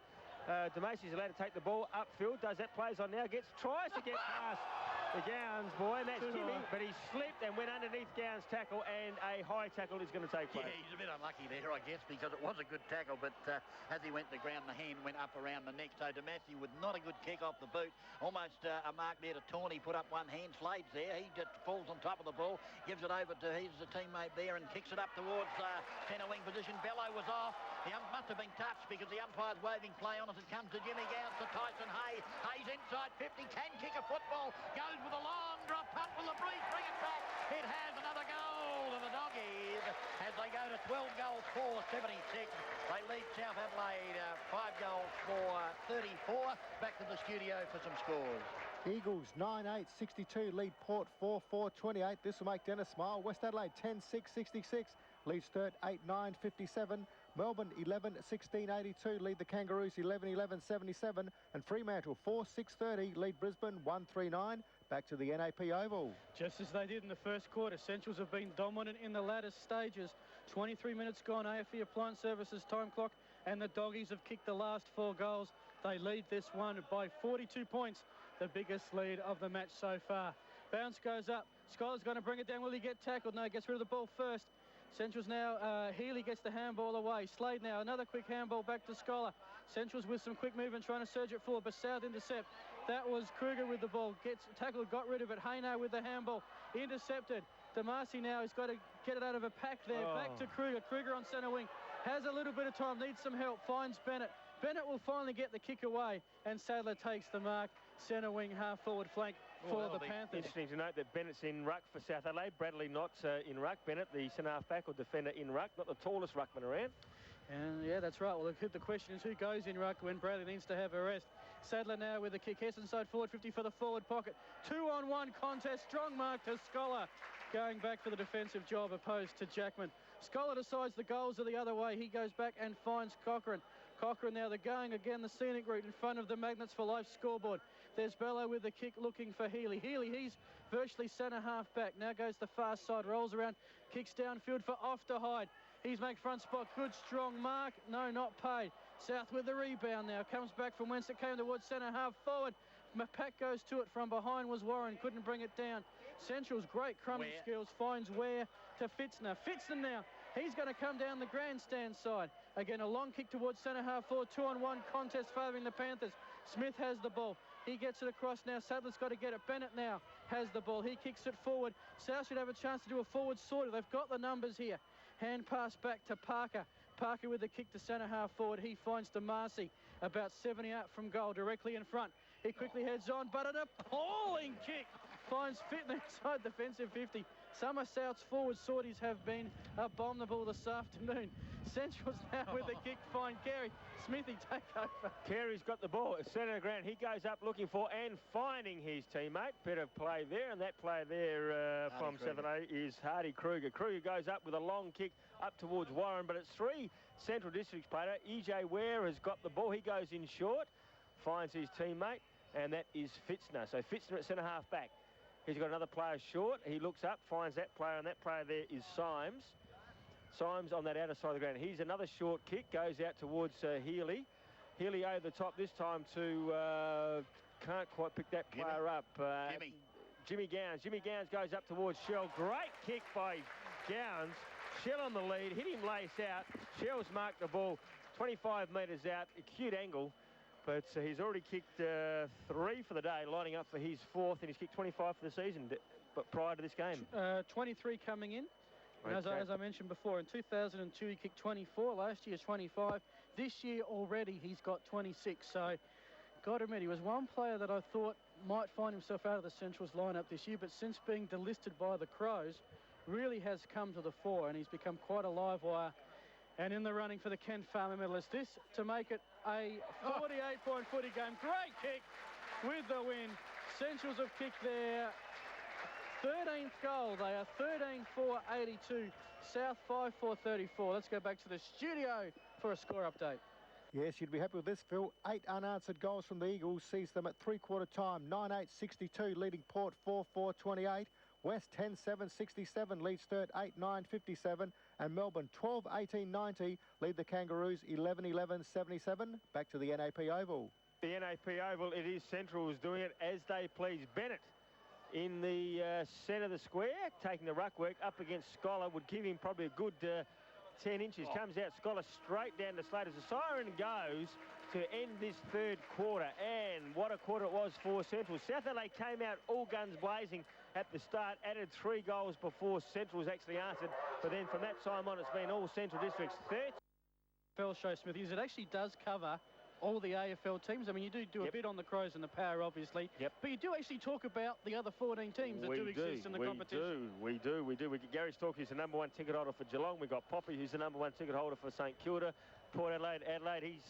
Damassi's allowed to take the ball upfield, does that, plays on now, tries to get past the Gowns boy, and that's Jimmy, but he slipped and went underneath Gowns' tackle, and a high tackle is going to take place. Yeah, he's a bit unlucky there, I guess, because it was a good tackle, but as he went to the ground, the hand went up around the neck. So Damassi with not a good kick off the boot. Almost a mark there to Tawney, put up one hand. Slade's there. He just falls on top of the ball, gives it over to his teammate there and kicks it up towards centre wing position. Bello was off. He must have been touched because the umpire's waving play on as it comes to Jimmy Gowns to Tyson Hay. Hay's inside 50, can kick a football, goes with a long drop punt. Will the Breeze bring it back? It has another goal to the Doggies as they go to 12 goals for 76. They lead South Adelaide 5 goals for 34. Back to the studio for some scores. Eagles 9-8-62 lead Port 4-4-28. This will make Dennis smile. West Adelaide 10-6-66 leads Sturt 8-9-57. Melbourne 11-16-82 lead the Kangaroos 11-11-77, and Fremantle 4-6-30 lead Brisbane 1-3-9. Back to the NAP Oval. Just as they did in the first quarter, Centrals have been dominant in the latter stages. 23 minutes gone, AFE Appliance Services time clock, and the Doggies have kicked the last 4 goals. They lead this one by 42 points, the biggest lead of the match so far. Bounce goes up. Scholar's going to bring it down. Will he get tackled? No, he gets rid of the ball first. Centrals now, Healy gets the handball away. Slade now, another quick handball back to Scholar. Centrals with some quick movement, trying to surge it forward, but South intercept. That was Kruger with the ball. Gets tackled, got rid of it. Hayno with the handball. Intercepted. Damassi now, he's got to get it out of a pack there. Back to Kruger. Kruger on centre wing. Has a little bit of time, needs some help. Finds Bennett. Bennett will finally get the kick away, and Sadler takes the mark. Centre wing, half forward flank for the Panthers. Interesting to note that Bennett's in ruck for South Adelaide. Bradley not in ruck. Bennett, the centre half back or defender, in ruck. Not the tallest ruckman around. And yeah, that's right. Well, the question is who goes in ruck when Bradley needs to have a rest. Sadler now with the kick. Hess inside forward 50 for the forward pocket. 2-on-1 contest. Strong mark to Scholar. Going back for the defensive job opposed to Jackman. Scholar decides the goals are the other way. He goes back and finds Cochrane. Cochrane now, they're going again the scenic route in front of the Magnets for Life scoreboard. There's Bello with the kick looking for Healy. Healy, he's virtually centre half back. Now goes the far side, rolls around, kicks downfield for Off to Hyde. He's make front spot, good strong mark. No, not paid. South with the rebound now. Comes back from whence it came towards centre half forward. Pack goes to it from behind was Warren. Couldn't bring it down. Central's great crumbing skills. Finds Ware to Fitzner. Fitzner now He's going to come down the grandstand side. Again, a long kick towards centre half forward. 2-on-1 contest favouring the Panthers. Smith has the ball. He gets it across now. Sadler's got to get it. Bennett now has the ball. He kicks it forward. South should have a chance to do a forward sortie. They've got the numbers here. Hand pass back to Parker. Parker with the kick to centre half forward. He finds DeMarcy about 70 out from goal, directly in front. He quickly heads on, but an appalling kick finds Fitton inside defensive 50. Some of South's forward sorties have been abominable this afternoon. Central's now with the kick, find Carey. Smithy take over. Carey's got the ball at centre of ground. He goes up looking for and finding his teammate. Bit of play there, and that player there from 7A is Hardy Kruger. Kruger goes up with a long kick up towards Warren, but it's 3 Central Districts player. EJ Ware has got the ball. He goes in short, finds his teammate, and that is Fitzner. So Fitzner at centre half back. He's got another player short. He looks up, finds that player, and that player there is Symes. Symes on that outer side of the ground. He's another short kick, goes out towards Healy. Healy over the top this time to, can't quite pick that player up. Jimmy Gowns. Jimmy Gowns goes up towards Shell. Great kick by Gowns. Shell on the lead, hit him lace out. Shell's marked the ball 25 metres out, acute angle. But he's already kicked 3 for the day, lining up for his 4th, and he's kicked 25 for the season, but prior to this game. 23 coming in. And as I mentioned before, in 2002 he kicked 24, last year 25. This year already he's got 26. So, got to admit, he was one player that I thought might find himself out of the Centrals lineup this year, but since being delisted by the Crows, really has come to the fore, and he's become quite a live wire. And in the running for the Ken Farmer medalist, this to make it a 48-point footy game. Great kick with the win. Centrals have kicked their 13th goal. They are 13-4-82. South 5-4-34. Let's go back to the studio for a score update. Yes, you'd be happy with this, Phil. 8 unanswered goals from the Eagles sees them at three-quarter time. 9-8-62, leading Port 4-4-28. West 10-7-67, leads Sturt 8-9-57. And Melbourne 12-18-90, lead the Kangaroos 11-11-77. Back to the NAP Oval. The NAP Oval, it is Centrals doing it as they please. Bennett in the centre of the square, taking the ruck work up against Scholar, would give him probably a good 10 inches. Comes out, Scholar straight down to Slade as the siren goes to end this third quarter. And what a quarter it was for Central. South Adelaide came out all guns blazing at the start, added 3 goals before Central's actually answered. But then from that time on, it's been all Central Districts. 30. AFL show, Smithies, it actually does cover all the AFL teams. I mean, you do a bit on the Crows and the Power, obviously. But you do actually talk about the other 14 teams that do exist in the competition. We do. Gary Stork, who's the #1 ticket holder for Geelong. We've got Poppy, who's the #1 ticket holder for St Kilda. Port Adelaide, he's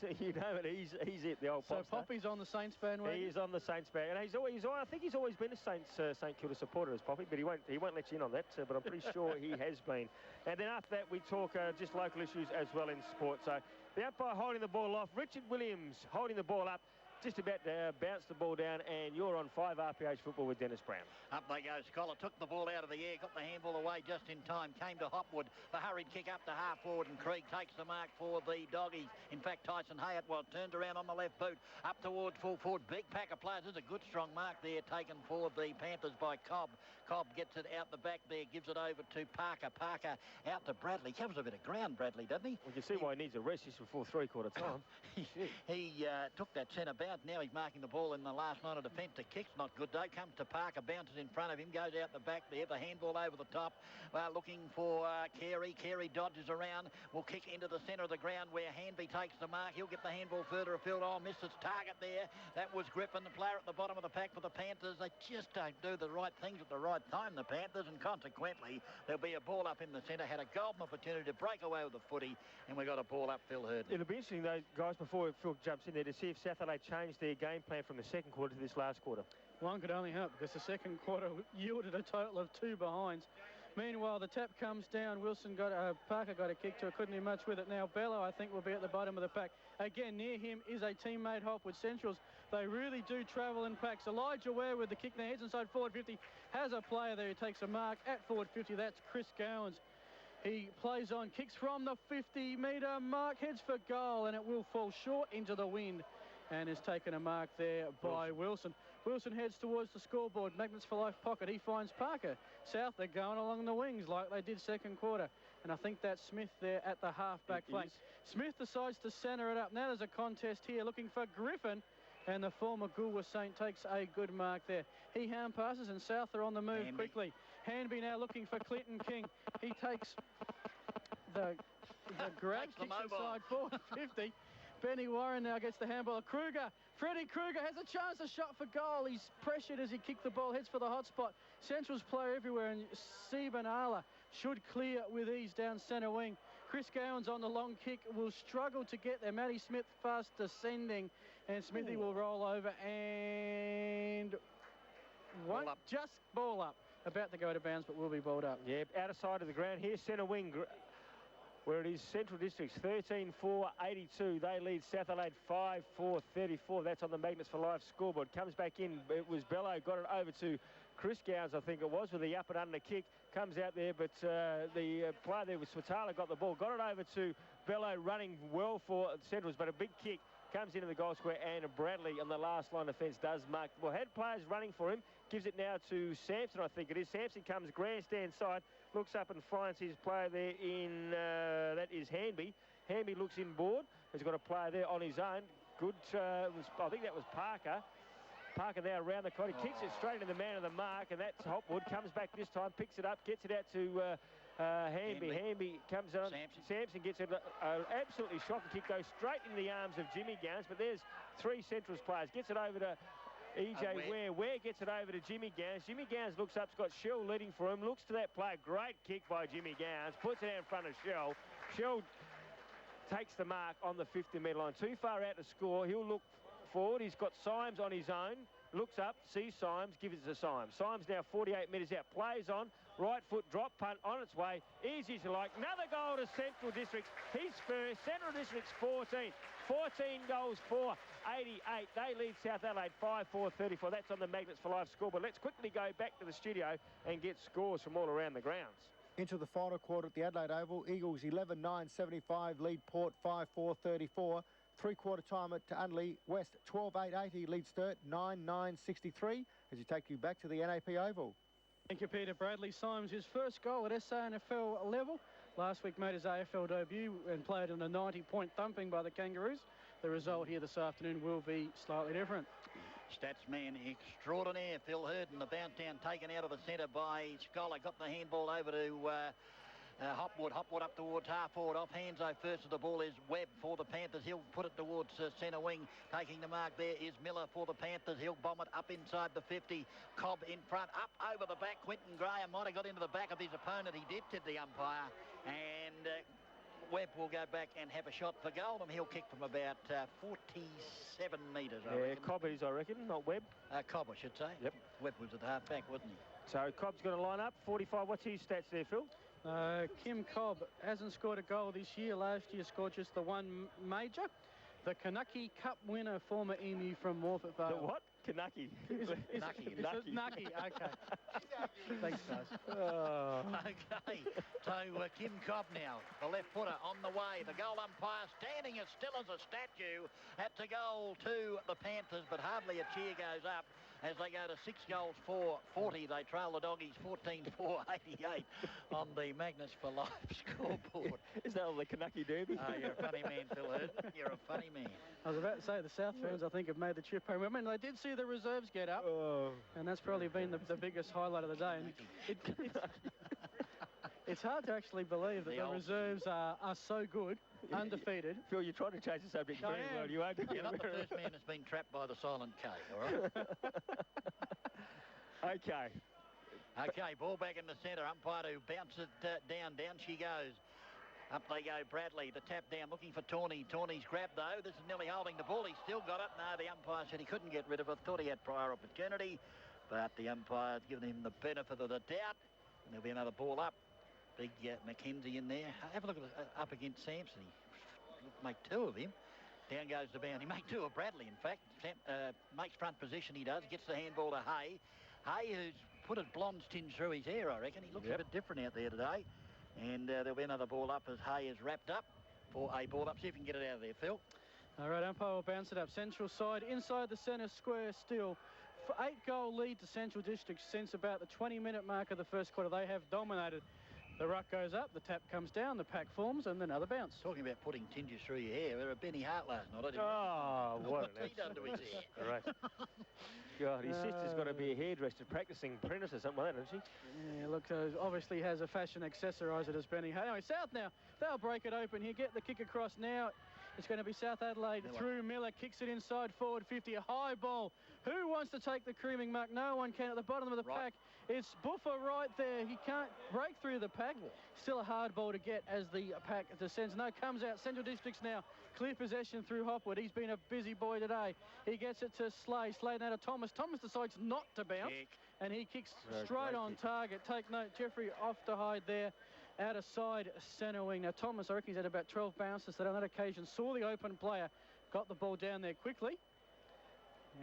he's it, the old So popstar. Poppy's on the Saints bandwagon? He is on the Saints bandwagon. And I think he's always been a St Kilda supporter as Poppy, but he won't let you in on that, but I'm pretty sure he has been. And then after that, we talk just local issues as well in sport. So the umpire holding the ball off, Richard Williams holding the ball up, just about to bounce the ball down, and you're on 5 RPH football with Dennis Brown. Up they go. Scholar took the ball out of the air, got the handball away just in time, came to Hopwood. The hurried kick up to half forward, and Krieg takes the mark for the Doggies. In fact, Tyson Hayat turned around on the left boot, up towards full forward. Big pack of players. There's a good strong mark there taken for the Panthers by Cobb. Cobb gets it out the back there, gives it over to Parker. Parker out to Bradley. Covers a bit of ground, Bradley, doesn't he? We can see why he needs a rest just before three-quarter time. He took that centre bounce. Now he's marking the ball in the last line of defence. The kick's not good, though. Comes to Parker, bounces in front of him, goes out the back there. The handball over the top. Looking for Carey. Carey dodges around. Will kick into the centre of the ground where Hanby takes the mark. He'll get the handball further afield. Oh, missed its target there. That was Griffin, the player at the bottom of the pack for the Panthers. They just don't do the right things at the right time, the Panthers, and consequently there'll be a ball up in the centre. Had a golden opportunity to break away with the footy, and we got a ball up Phil Hurdley. It'll be interesting, though, guys, before Phil jumps in there, to see if South Adelaide changed their game plan from the second quarter to this last quarter. One could only hope, because the second quarter yielded a total of 2 behinds. Meanwhile, the tap comes down. Parker got a kick to it, couldn't do much with it. Now Bello, I think, will be at the bottom of the pack. Again, near him is a teammate Hopwood. Centrals, they really do travel in packs. Elijah Ware with the kick now, heads inside forward 50. Has a player there who takes a mark at forward 50. That's Chris Gowans. He plays on, kicks from the 50-metre mark, heads for goal, and it will fall short into the wind. And is taken a mark there by Wilson. Wilson heads towards the scoreboard. Magnets for life pocket. He finds Parker. South, they're going along the wings like they did second quarter. And I think that's Smith there at the half-back flank. Smith decides to centre it up. Now there's a contest here looking for Griffin. And the former Goolwa Saint takes a good mark there. He hand passes and South are on the move quickly. Hanby now looking for Clinton King. He takes the grab, kicks inside forward 50. Benny Warren now gets the handball. Kruger, Freddie Kruger has a chance, a shot for goal. He's pressured as he kicked the ball, heads for the hot spot. Central's player everywhere, and Stephen Arla should clear with ease down centre wing. Chris Gowan's on the long kick, will struggle to get there. Matty Smith fast descending, and Smithy will roll over and won't just ball up. About to go to bounds, but will be balled up. Yeah, outer side of the ground here, centre wing, where it is Central Districts 13-4-82. They lead South Adelaide 5-4-34. That's on the Magnets for Life scoreboard. Comes back in. It was Bello, got it over to Chris Gowns, I think it was, with the up and under kick. Comes out there, but the player there was Swatala, got the ball. Got it over to Bello, running well for Centrals, but a big kick comes into the goal square, and Bradley on the last line of fence does mark. Well, had players running for him. Gives it now to Sampson, I think it is. Sampson comes grandstand side, looks up and finds his player there in, that is Hanby. Hanby looks inboard. He's got a player there on his own. Good, I think that was Parker. Parker now around the corner, kicks it straight into the man of the mark, and that's Hopwood. Comes back this time, picks it up, gets it out to Hanby. Hanby comes on. Sampson gets it. Absolutely shocking kick, goes straight into the arms of Jimmy Gowns, but there's three Centrals players. Gets it over to EJ Ware. Ware gets it over to Jimmy Gowns. Jimmy Gowns looks up, Scott Shell leading for him, looks to that player. Great kick by Jimmy Gowns, puts it out in front of Shell. Shell takes the mark on the 50-metre line. Too far out to score. He'll look forward. He's got Symes on his own. Looks up, sees Symes, gives it to Symes. Symes now 48 metres out. Plays on. Right foot drop punt on its way. Easy as you like. Another goal to Central Districts. His first. Central Districts 14. 14 goals for 88. They lead South Adelaide 5-4-34. That's on the Magnets for Life scoreboard. Let's quickly go back to the studio and get scores from all around the grounds. Into the final quarter at the Adelaide Oval. Eagles 11-9-75, lead Port 5-4-34. Three-quarter time at Unley. West 12-8-80, lead Sturt 9-9-63 as you take you back to the NAP Oval. Thank you, Peter. Bradley Symes, his first goal at SANFL level. Last week made his AFL debut and played in a 90-point thumping by the Kangaroos. The result here this afternoon will be slightly different. Stats man extraordinaire, Phil Hurden. The bounce down taken out of the centre by Scholar. Got the handball over to Hopwood. Hopwood up towards half forward. Off Hanso first of the ball is Webb for the Panthers. He'll put it towards centre wing. Taking the mark there is Miller for the Panthers. He'll bomb it up inside the 50. Cobb in front. Up over the back. Quinton Graham might have got into the back of his opponent. He did, said the umpire. And Webb will go back and have a shot for goal, and he'll kick from about 47 metres, I reckon. Cobb is, I reckon, not Webb. Cobb, I should say. Yep. Webb was at half back, wasn't he? So Cobb's going to line up. 45. What's his stats there, Phil? Kim Cobb hasn't scored a goal this year. Last year scored just the one major. The Kanaki Cup winner, former Emu from Morfett Vale. The what? Kanaki. Nucky, okay. Thanks, guys. Okay, so Kim Cobb now, the left footer on the way. The goal umpire standing as still as a statue at the goal to the Panthers, but hardly a cheer goes up as they go to 6 goals for 40. They trail the Doggies 14-4-88 on the Magnets for Life scoreboard. Is that all the Kanaki derby? Oh, you're a funny man, Phil Hurd. You're a funny man. I was about to say, the South fans, I think, have made the trip home. I mean, they did see the reserves get up, and that's probably been the biggest highlight of the day. And it's hard to actually believe that the reserves are so good, undefeated. Phil, you're trying to change the subject very well. You are. You're not the first man that's been trapped by the silent K, all right? Okay. Okay, ball back in the centre. Umpire who bounces it down. Down she goes. Up they go, Bradley. The tap down, looking for Tawney. Tawney's grab, though. This is nearly holding the ball. He's still got it. No, the umpire said he couldn't get rid of it. Thought he had prior opportunity. But the umpire's given him the benefit of the doubt. And there'll be another ball up. Big Mackenzie in there. Have a look at up against Sampson. He make 2 of him. Down goes the bound. He make 2 of Bradley, in fact. Makes front position, he does. Gets the handball to Hay. Hay, who's put a blonde tinge through his hair, I reckon. He looks a bit different out there today. And there'll be another ball up as Hay is wrapped up for a ball up. See if you can get it out of there, Phil. All right, umpire will bounce it up. Central side, inside the centre square still. For 8-goal lead to Central District since about the 20-minute mark of the first quarter. They have dominated. The ruck goes up, the tap comes down, the pack forms, and another bounce. Talking about putting tinges through your hair. We're a Benny Hart last night. I didn't Oh, what an he done to his hair. Right. God, his sister's got to be a hairdresser practicing apprentice or something like that, hasn't she? Yeah, look, obviously has a fashion accessoriser, does Benny Hart. Anyway, South now, they'll break it open here, get the kick across now. It's going to be South Adelaide through Miller, kicks it inside forward 50, a high ball. Who wants to take the creaming mark? No one can. At the bottom of the pack, it's Buffer right there. He can't break through the pack. Still a hard ball to get as the pack descends. No, comes out. Central Districts now clear possession through Hopwood. He's been a busy boy today. He gets it to Slade. Slade now to Thomas. Thomas decides not to bounce. And he kicks straight on target. Take note, Jeffrey off to hide there. Out of side centre wing. Now, Thomas, I reckon he's had about 12 bounces that on that occasion saw the open player, got the ball down there quickly.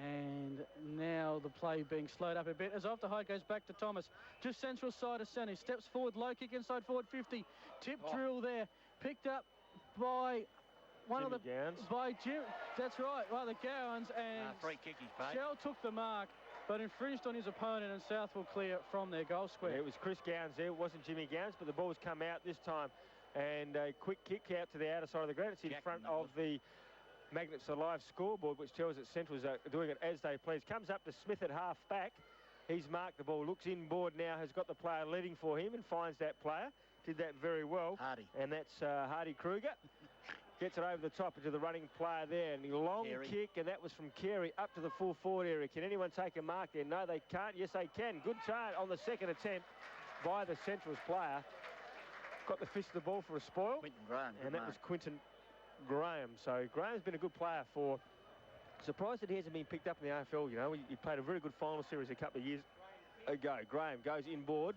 And now the play being slowed up a bit as off the hide goes back to Thomas. Just central side of centre. Steps forward, low kick inside forward 50. Tip drill there. Picked up by one of the... Gowans. By Jim. That's right, by the Gowans. And free kick he's paid. Shell took the mark, but infringed on his opponent, and South will clear from their goal square. Yeah, it was Chris Gowans there. It wasn't Jimmy Gowans, but the ball's come out this time. And a quick kick out to the outer side of the ground. It's in front of the Magnets Alive scoreboard, which tells us Central's are doing it as they please. Comes up to Smith at half back. He's marked the ball, looks inboard now, has got the player leading for him and finds that player. Did that very well. Hardy. And that's Hardy Kruger. Gets it over the top into the running player there. And a long kick, and that was from Carey up to the full forward area. Can anyone take a mark there? No, they can't. Yes, they can. Good charge on the second attempt by the Central's player. Got the fist of the ball for a spoil. Quinton Graham. And that was Quinton Graham. So Graham's been a good player for... Surprised that he hasn't been picked up in the AFL, you know. He played a very good final series a couple of years ago. Graham goes inboard,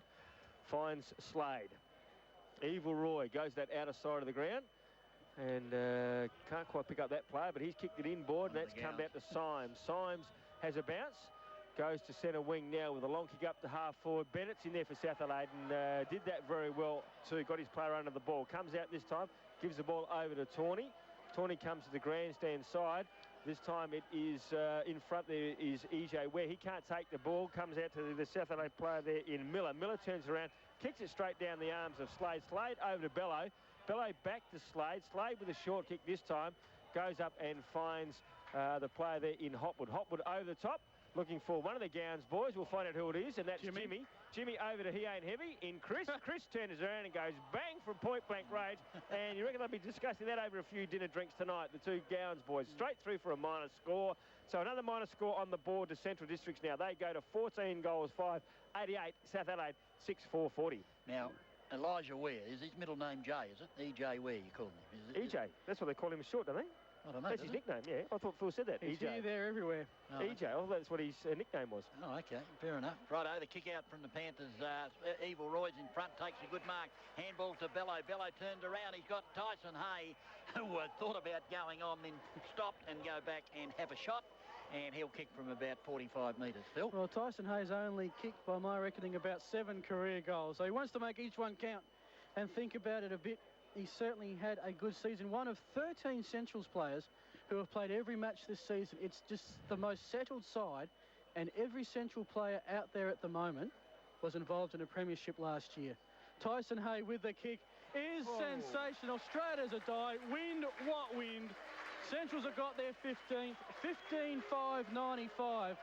finds Slade. Evil Roy goes that outer side of the ground and can't quite pick up that player, but he's kicked it inboard, and that's come out to Symes. Symes has a bounce, goes to centre wing now with a long kick up to half forward. Bennett's in there for South Adelaide and did that very well too. Got his player under the ball. Comes out this time, gives the ball over to Tawney. Tawney comes to the grandstand side. This time it is in front there is EJ Ware. He can't take the ball. Comes out to the South Adelaide player there in Miller. Miller turns around, kicks it straight down the arms of Slade. Slade over to Bello. Bello back to Slade. Slade with a short kick this time. Goes up and finds the player there in Hopwood. Hopwood over the top. Looking for one of the Gowans boys. We'll find out who it is, and that's Jimmy. Jimmy over to He Ain't Heavy in Chris. Chris turns around and goes bang from point-blank range, and you reckon they'll be discussing that over a few dinner drinks tonight, the two Gowans boys. Straight through for a minor score. So another minor score on the board to Central Districts now. They go to 14 goals, 5, 88. South Adelaide, 6-4, 40. Now, Elijah Ware, is his middle name Jay, is it? EJ Ware, you call him? EJ, that's what they call him short, don't they? I don't know. That's his nickname, yeah. I thought Phil said that. He's EJ. here, there, everywhere. Oh, EJ, I thought that's what his nickname was. Oh, okay, fair enough. Righto, the kick out from the Panthers. Evil Roy's in front, takes a good mark. Handball to Bello. Bello turned around. He's got Tyson Hay, who thought about going on, then stopped and go back and have a shot. And he'll kick from about 45 metres, Phil. Well, Tyson Hay's only kicked, by my reckoning, about 7 career goals. So he wants to make each one count and think about it a bit. He certainly had a good season. One of 13 Centrals players who have played every match this season. It's just the most settled side, and every Central player out there at the moment was involved in a premiership last year. Tyson Hay with the kick is sensational. Straight as a die. Wind, what wind. Centrals have got their 15th. 15-5, 95.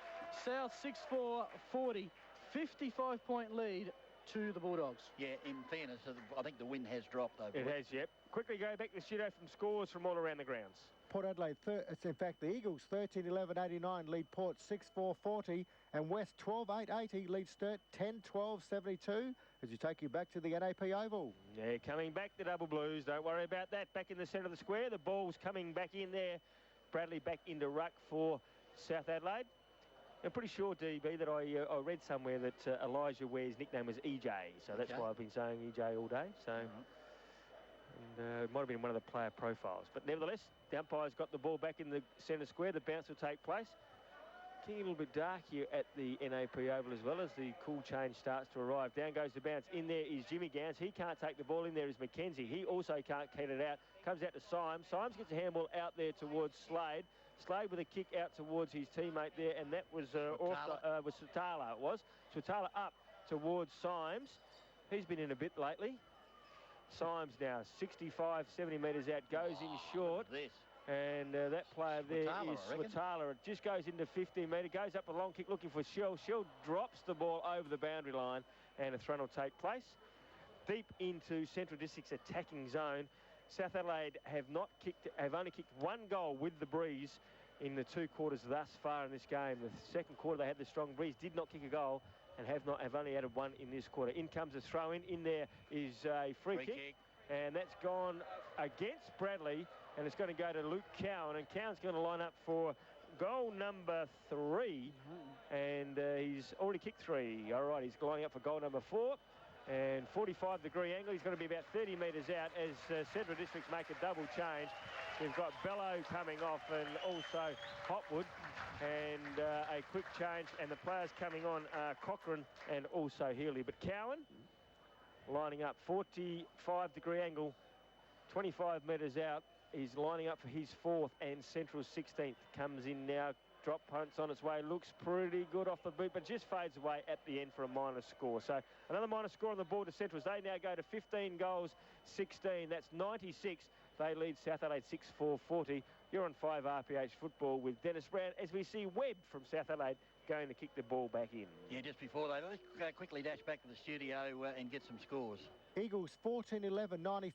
South 6-4, 40. 55-point lead to the Bulldogs. Yeah, in fairness, I think the wind has dropped, though. It has, yep. Quickly go back to the studio from scores from all around the grounds. Port Adelaide, it's in fact the Eagles 13-11-89 lead Port 6-4, 40, and West 12-8-80 lead Sturt 10-12, 72 as you take you back to the NAP Oval. Yeah, coming back the Double Blues. Don't worry about that. Back in the centre of the square. The ball's coming back in there. Bradley back into ruck for South Adelaide. I'm pretty sure, DB, that I read somewhere that Elijah Ware's nickname was EJ, so that's why I've been saying EJ all day. So. And it might have been one of the player profiles. But nevertheless, the umpire's got the ball back in the centre square. The bounce will take place. Getting a little bit dark here at the NAP Oval as well as the cool change starts to arrive. Down goes the bounce. In there is Jimmy Gowans. He can't take the ball. In there is Mackenzie. He also can't get it out. Comes out to Symes. Symes gets a handball out there towards Slade. Slade with a kick out towards his teammate there, and that was Sutala. It was Sutala. It was Sutala up towards Symes. He's been in a bit lately. Symes now, 65, 70 metres out, goes in short. This. And that player there Swatala, is I reckon. Swatala. It just goes into 15 metre, goes up a long kick looking for Shell. Shell drops the ball over the boundary line, and a throw will take place. Deep into Central District's attacking zone. South Adelaide have only kicked one goal with the breeze in the 2 quarters thus far in this game. The second quarter they had the strong breeze, did not kick a goal, and have only added one in this quarter. In comes a throw in. In there is a free kick. And that's gone against Bradley, and it's going to go to Luke Cowan, and Cowan's going to line up for goal number 3, and he's already kicked 3. All right, he's lining up for goal number 4, and 45-degree angle. He's going to be about 30 metres out as Central Districts make a double change. We've got Bello coming off and also Hopwood, and a quick change, and the players coming on are Cochrane and also Healy. But Cowan lining up, 45-degree angle, 25 metres out. He's lining up for his 4th, and Central's 16th. Comes in now, drop punts on its way, looks pretty good off the boot, but just fades away at the end for a minor score. So another minor score on the board to Centrals. They now go to 15 goals, 16. That's 96. They lead South Adelaide 6-4-40. You're on 5 RPH football with Dennis Brown as we see Webb from South Adelaide going to kick the ball back in. Yeah, just before they, let's quickly dash back to the studio and get some scores. Eagles 14-11-95,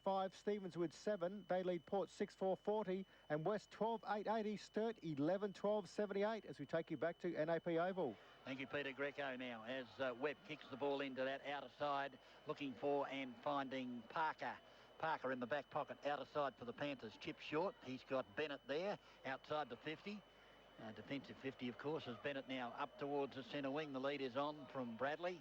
Stevenswood 7. They lead Port 6-4-40, and West 12-8-80, Sturt 11-12-78 as we take you back to NAP Oval. Thank you, Peter Greco now, as Webb kicks the ball into that outer side, looking for and finding Parker. Parker in the back pocket, outer side for the Panthers, chip short. He's got Bennett there, outside the 50. Defensive 50, of course, is Bennett now up towards the centre wing. The lead is on from Bradley.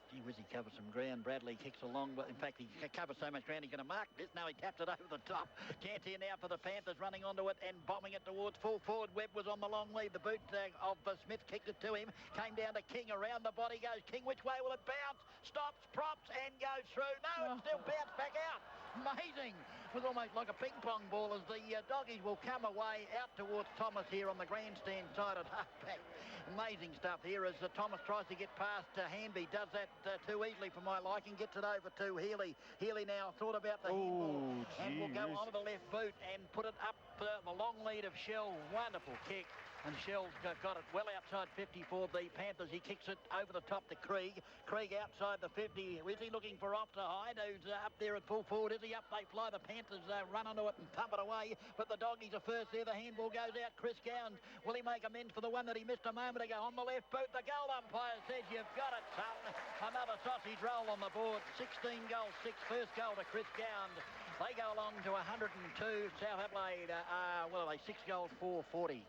Gee whiz, he covers some ground. Bradley kicks along, but in fact, he covers so much ground, he's going to mark this. No, he taps it over the top. Cantier now for the Panthers, running onto it and bombing it towards full forward. Webb was on the long lead. The boot of Smith kicked it to him. Came down to King. Around the body goes King. Which way will it bounce? Stops, props, and goes through. No, it still bounced back out. Amazing. It was almost like a ping pong ball as the doggies will come away out towards Thomas here on the grandstand side at halfback. Amazing stuff here as Thomas tries to get past Hanby. Does that too easily for my liking. Gets it over to Healy. Healy now thought about the handball and will go onto the left boot and put it up the long lead of Shell. Wonderful kick. And Shell's got it well outside 50 for the Panthers. He kicks it over the top to Krieg. Krieg outside the 50. Is he looking for off to Hyde, who's up there at full forward? Is he up? They fly. The Panthers run onto it and thump it away. But the doggies are first there. The handball goes out. Chris Gowns. Will he make amends for the one that he missed a moment ago? On the left boot, the goal umpire says, you've got it, son. Another sausage roll on the board. 16 goals, 6. First goal to Chris Gowns. They go along to 102. South Adelaide, 6 goals, 4-40.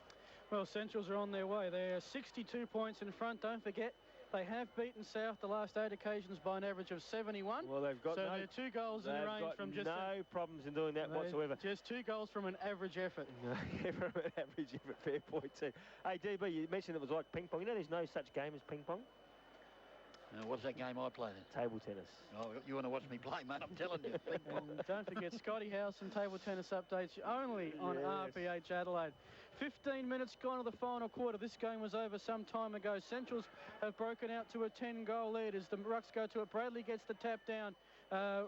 Well, Centrals are on their way. They're 62 points in front. Don't forget, they have beaten South the last 8 occasions by an average of 71. Well, they've got they're 2 goals in the range from just no problems in doing that whatsoever. Just 2 goals from an average effort. From an average effort, fair point too. Hey, DB, you mentioned it was like ping pong. You know there's no such game as ping pong? What's that game I play then? Table tennis. Oh, you want to watch me play, mate? I'm telling you. And don't forget, Scotty House and table tennis updates only on RPH Adelaide. 15 minutes gone to the final quarter. This game was over some time ago. Centrals have broken out to a 10-goal lead as the Rucks go to it. Bradley gets the tap down.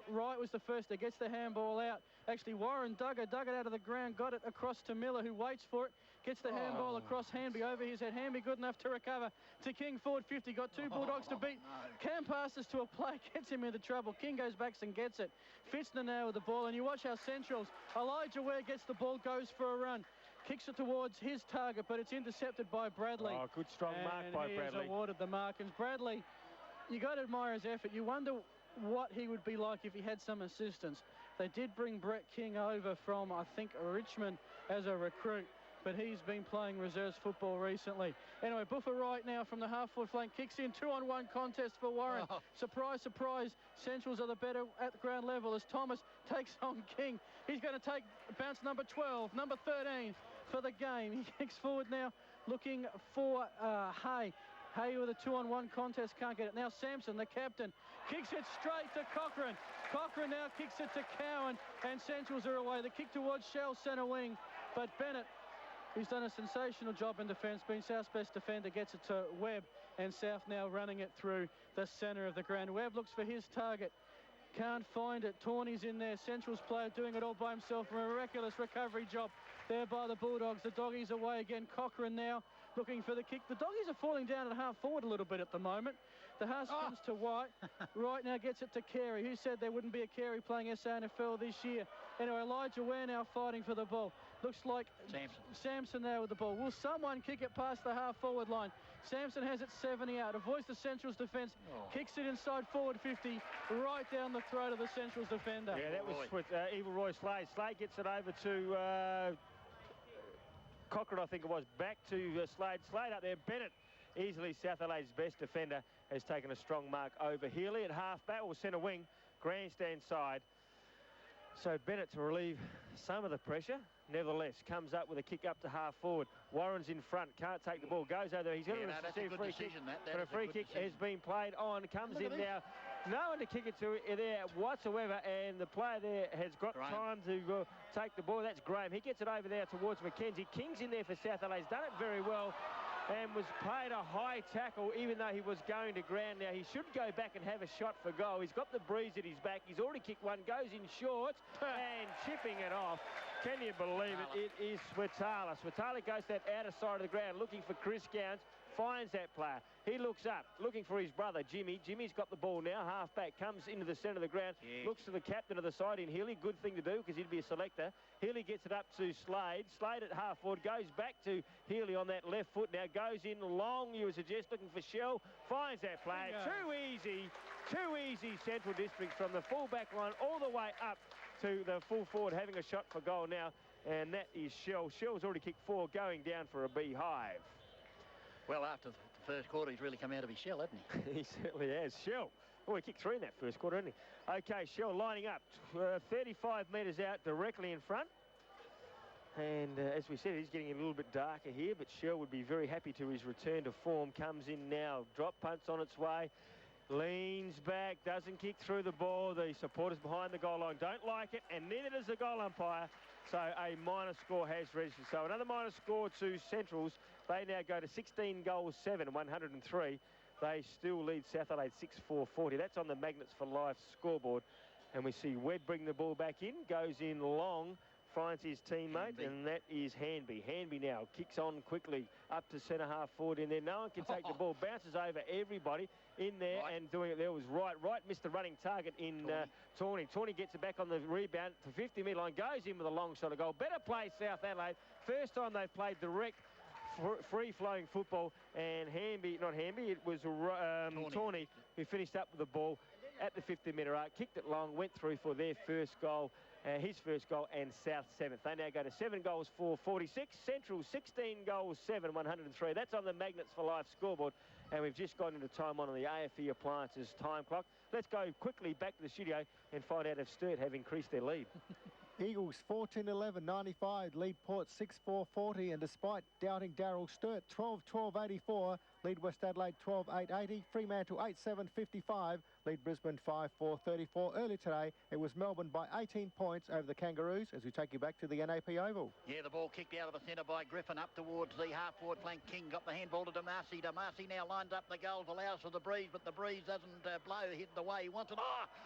Wright was the first that gets the handball out. Actually, Warren dug it out of the ground, got it across to Miller, who waits for it, gets the handball across Hanby over his head. Hanby good enough to recover to King, forward 50, got 2 Bulldogs to beat. No. Cam passes to a play, gets him into trouble. King goes back and gets it. Fitzner now with the ball, and you watch how Centrals, Elijah Ware gets the ball, goes for a run. Kicks it towards his target, but it's intercepted by Bradley. Oh, good strong mark by Bradley. And he is awarded the mark. And Bradley, you got to admire his effort. You wonder what he would be like if he had some assistance. They did bring Brett King over from, I think, Richmond as a recruit, but he's been playing reserves football recently. Anyway, Buffer Wright now from the half-forward flank kicks in. 2-on-1 contest for Warren. Surprise, surprise. Centrals are the better at the ground level as Thomas takes on King. He's going to take bounce number 12, number 13 for the game. He kicks forward now, looking for Hay. Hay with a 2-on-1 contest, can't get it. Now Sampson, the captain, kicks it straight to Cochrane. Cochrane now kicks it to Cowan, and Centrals are away. The kick towards Shell centre wing, but Bennett, who's done a sensational job in defence, being South's best defender, gets it to Webb, and South now running it through the centre of the ground. Webb looks for his target. Can't find it. Tawny's in there. Central's player doing it all by himself. A miraculous recovery job there by the Bulldogs. The Doggies away again. Cochrane now looking for the kick. The Doggies are falling down at half forward a little bit at the moment. The Huskins to White. Right now gets it to Carey. Who said there wouldn't be a Carey playing SANFL this year? Anyway, Elijah Ware now fighting for the ball. Looks like Samson there with the ball. Will someone kick it past the half-forward line? Samson has it 70 out. Avoids the Central's defence. Kicks it inside forward 50, right down the throat of the Central's defender. Yeah, that was with Evil Roy Slade. Slade gets it over to Cochrane, I think it was. Back to Slade. Slade up there. Bennett, easily South Adelaide's best defender, has taken a strong mark over Healy at half-back or centre wing, grandstand side. So Bennett to relieve some of the pressure, nevertheless, comes up with a kick up to half forward. Warren's in front, can't take the ball, goes over there. He's got a free kick, but a free kick has been played on, comes in now. No one to kick it to there whatsoever, and the player there has got time to take the ball. That's Graham. He gets it over there towards Mackenzie. King's in there for South Adelaide's done it very well, and was paid a high tackle even though he was going to ground. Now he should go back and have a shot for goal. He's got the breeze at his back. He's already kicked one, goes in short and chipping it off. Can you believe it? It is Swatala. Swatala goes to that outer side of the ground looking for Chris Gowns. Finds that player. He looks up, looking for his brother, Jimmy. Jimmy's got the ball now, half-back, comes into the centre of the ground, looks to the captain of the side in Healy. Good thing to do because he'd be a selector. Healy gets it up to Slade. Slade at half-forward, goes back to Healy on that left foot. Now goes in long, you would suggest, looking for Shell. Finds that player. Too easy Central Districts from the full-back line all the way up to the full forward, having a shot for goal now. And that is Shell. Shell's already kicked 4, going down for a beehive. Well, after the first quarter, he's really come out of his shell, hasn't he? He certainly has. Shell. Oh, he kicked 3 in that first quarter, didn't he? Okay, Shell lining up. 35 metres out, directly in front. And as we said, he's getting a little bit darker here, but Shell would be very happy to his return to form. Comes in now. Drop punts on its way. Leans back, doesn't kick through the ball. The supporters behind the goal line don't like it, and neither does the goal umpire. So a minor score has registered. So another minor score to Centrals. They now go to 16 goals, 7, 103. They still lead South Adelaide 6-4-40. That's on the Magnets for Life scoreboard. And we see Webb bring the ball back in, goes in long, finds his teammate, and that is Hanby. Hanby now kicks on quickly up to centre half forward in there. No one can take the ball, bounces over everybody in there and doing it there was Wright. Wright missed the running target in Tawny. Tawny gets it back on the rebound to 50-metre line, goes in with a long shot of goal. Better play, South Adelaide. First time they've played direct free-flowing football, and not Hanby, it was Tawny who finished up with the ball at the 50-metre arc, kicked it long, went through for their first goal, his first goal, and South 7th. They now go to 7 goals, 4-46. Central 16 goals, 7, 103. That's on the Magnets for Life scoreboard, and we've just gone into time on the AFE Appliances time clock. Let's go quickly back to the studio and find out if Sturt have increased their lead. Eagles 14-11, 95, lead Port 6-4, 40, and despite doubting Daryl Sturt, 12-12, 84, lead West Adelaide 12-8, 80, Fremantle 8-7, 55, lead Brisbane 5-4, 34. Earlier today, it was Melbourne by 18 points over the Kangaroos as we take you back to the NAP Oval. Yeah, the ball kicked out of the centre by Griffin up towards the half-forward flank. King got the handball to Damasi. Damasi now lines up the goals, allows for the breeze, but the breeze doesn't blow, hit the way he wants it.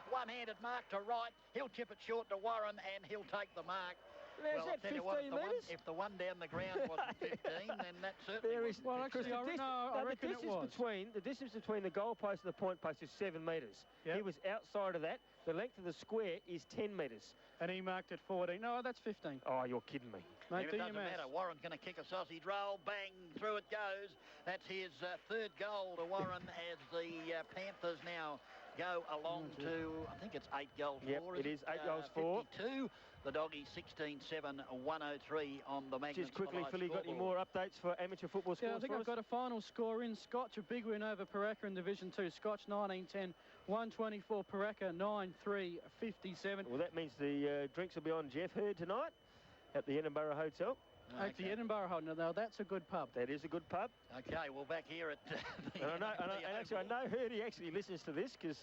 One-handed mark to right. He'll chip it short to Warren, and he'll take the mark. There's that 15 metres? If the one down the ground wasn't 15, then that certainly there is. Well, actually, I reckon it was. The distance between the goal post and the point post is 7 metres. Yep. He was outside of that. The length of the square is 10 metres. And he marked it 14. No, that's 15. Oh, you're kidding me. Mate, it doesn't matter. Warren's going to kick a sausage roll. Bang, through it goes. That's his third goal to Warren as the Panthers now go along to, I think it's 8 goals for. Yep, it is 8 goals for. 52. The Doggies 16-7, 103 on the Magnets. Just quickly, Philly, got any more updates for amateur football scores? Yeah, I think I've got a final score in. Scotch, a big win over Paraka in Division 2. Scotch 19-10, 124. Paraka 9-3, 57. Well, that means the drinks will be on Jeff Hurd tonight at the Edinburgh Hotel. At the Edinburgh Hole. Now, that's a good pub. That is a good pub. Okay, well, back here at the... And I know Hurdy actually listens to this because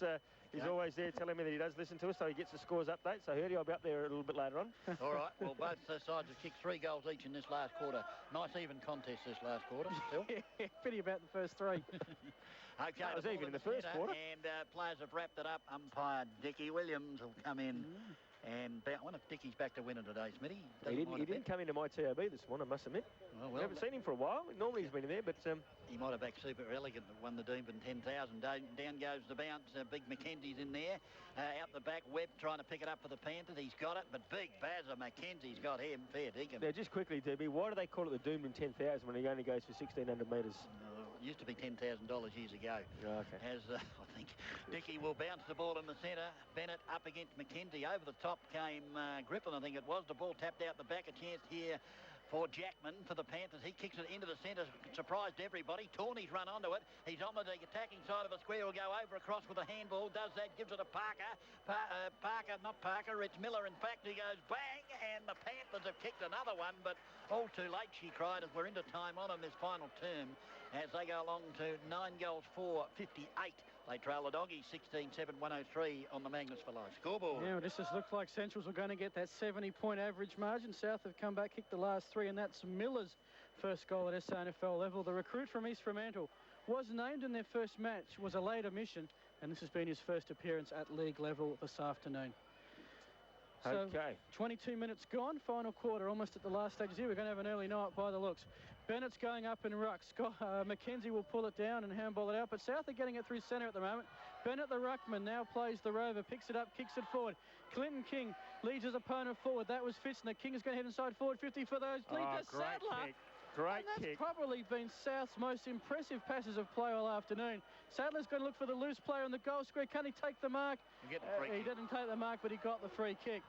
he's always there telling me that he does listen to us, so he gets the scores update. So Hurdy, I'll be up there a little bit later on. All right, well, both sides have kicked 3 goals each in this last quarter. Nice even contest this last quarter, still. Pity about the first 3. Okay, it was even in the first quarter. And players have wrapped it up. Umpire Dickie Williams will come in. And I wonder if Dickie's back to winning today, Smitty. He didn't come into my TAB this morning, I must admit. Well, I haven't seen him for a while. Normally he's been in there, but... he might have backed Super Elegant that won the Doomben 10,000. Down goes the bounce. Big Mackenzie's in there. Out the back, Webb trying to pick it up for the Panthers. He's got it, but Big Bazza Mackenzie's got him. Fair dinkum. Now, just quickly, DB, why do they call it the Doomben 10,000 when he only goes for 1,600 metres? It used to be $10,000 years ago. Oh, okay. As I think Dickie will bounce the ball in the centre. Bennett up against Mackenzie. Over the top came Griffin, I think it was. The ball tapped out the back. A chance here for Jackman for the Panthers. He kicks it into the centre. Surprised everybody. Tawny's run onto it. He's on the attacking side of the square. Will go over across with a handball. Does that. Gives it to Parker. Not Parker. It's Miller. In fact, he goes bang. And the Panthers have kicked another one. But all too late, she cried, as we're into time on in this final term. As they go along to 9 goals for 58. They trail the Doggies 16-7, 103 on the Magnus for Life scoreboard. Yeah, well, this just looked like Centrals were going to get that 70-point average margin. South have come back, kicked the last 3, and that's Miller's first goal at SANFL level. The recruit from East Fremantle was named in their first match, was a late admission, and this has been his first appearance at league level this afternoon. So, okay. 22 minutes gone, final quarter, almost at the last stages here. We're going to have an early night by the looks. Bennett's going up in ruck. Mackenzie will pull it down and handball it out, but South are getting it through centre at the moment. Bennett, the ruckman, now plays the rover, picks it up, kicks it forward. Clinton King leads his opponent forward. That was Fitzner. King is going to head inside forward 50 for those. Lead to Sadler. Great and that's kick. Probably been South's most impressive passes of play all afternoon. Sadler's going to look for the loose player on the goal square. Can he take the mark? He didn't take the mark, but he got the free kick.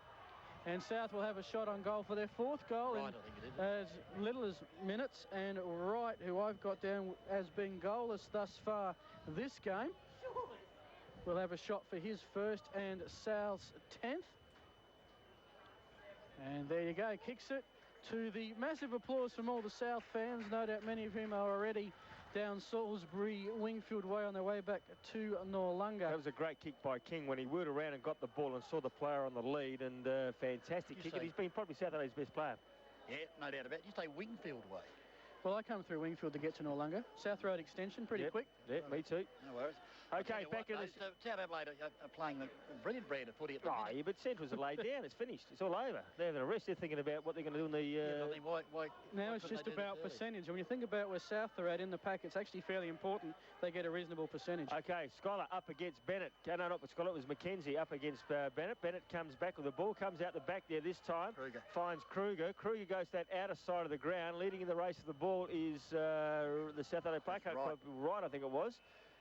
And South will have a shot on goal for their 4th goal Right, in I think it is. as little as minutes. And Wright, who I've got down as being goalless thus far this game, will have a shot for his first and South's 10th. And there you go, kicks it to the massive applause from all the South fans. No doubt many of whom are already down Salisbury Wingfield way on their way back to Noarlunga. That was a great kick by King when he whirled around and got the ball and saw the player on the lead, and fantastic kick. And he's been probably Saturday's best player. Yeah, no doubt about it. You say Wingfield way. Well, I come through Wingfield to get to Noarlunga. South Road extension, pretty quick. Yeah, me too. No worries. Okay, back in the... South Adelaide are playing the brilliant brand of footy at the minute. Yeah, but Centrals are laid down. It's finished. It's all over. They're having a rest. They're thinking about what they're going to do in the... Now it's just about percentage. When you think about where South are at in the pack, it's actually fairly important they get a reasonable percentage. Okay, Scholar up against Bennett. No, not Scholar. It was Mackenzie up against Bennett. Bennett comes back with the ball. Comes out the back there this time. Kruger. Finds Kruger. Kruger goes to that outer side of the ground. Leading in the race of the ball is the South Adelaide Park Club. Right, I think it was.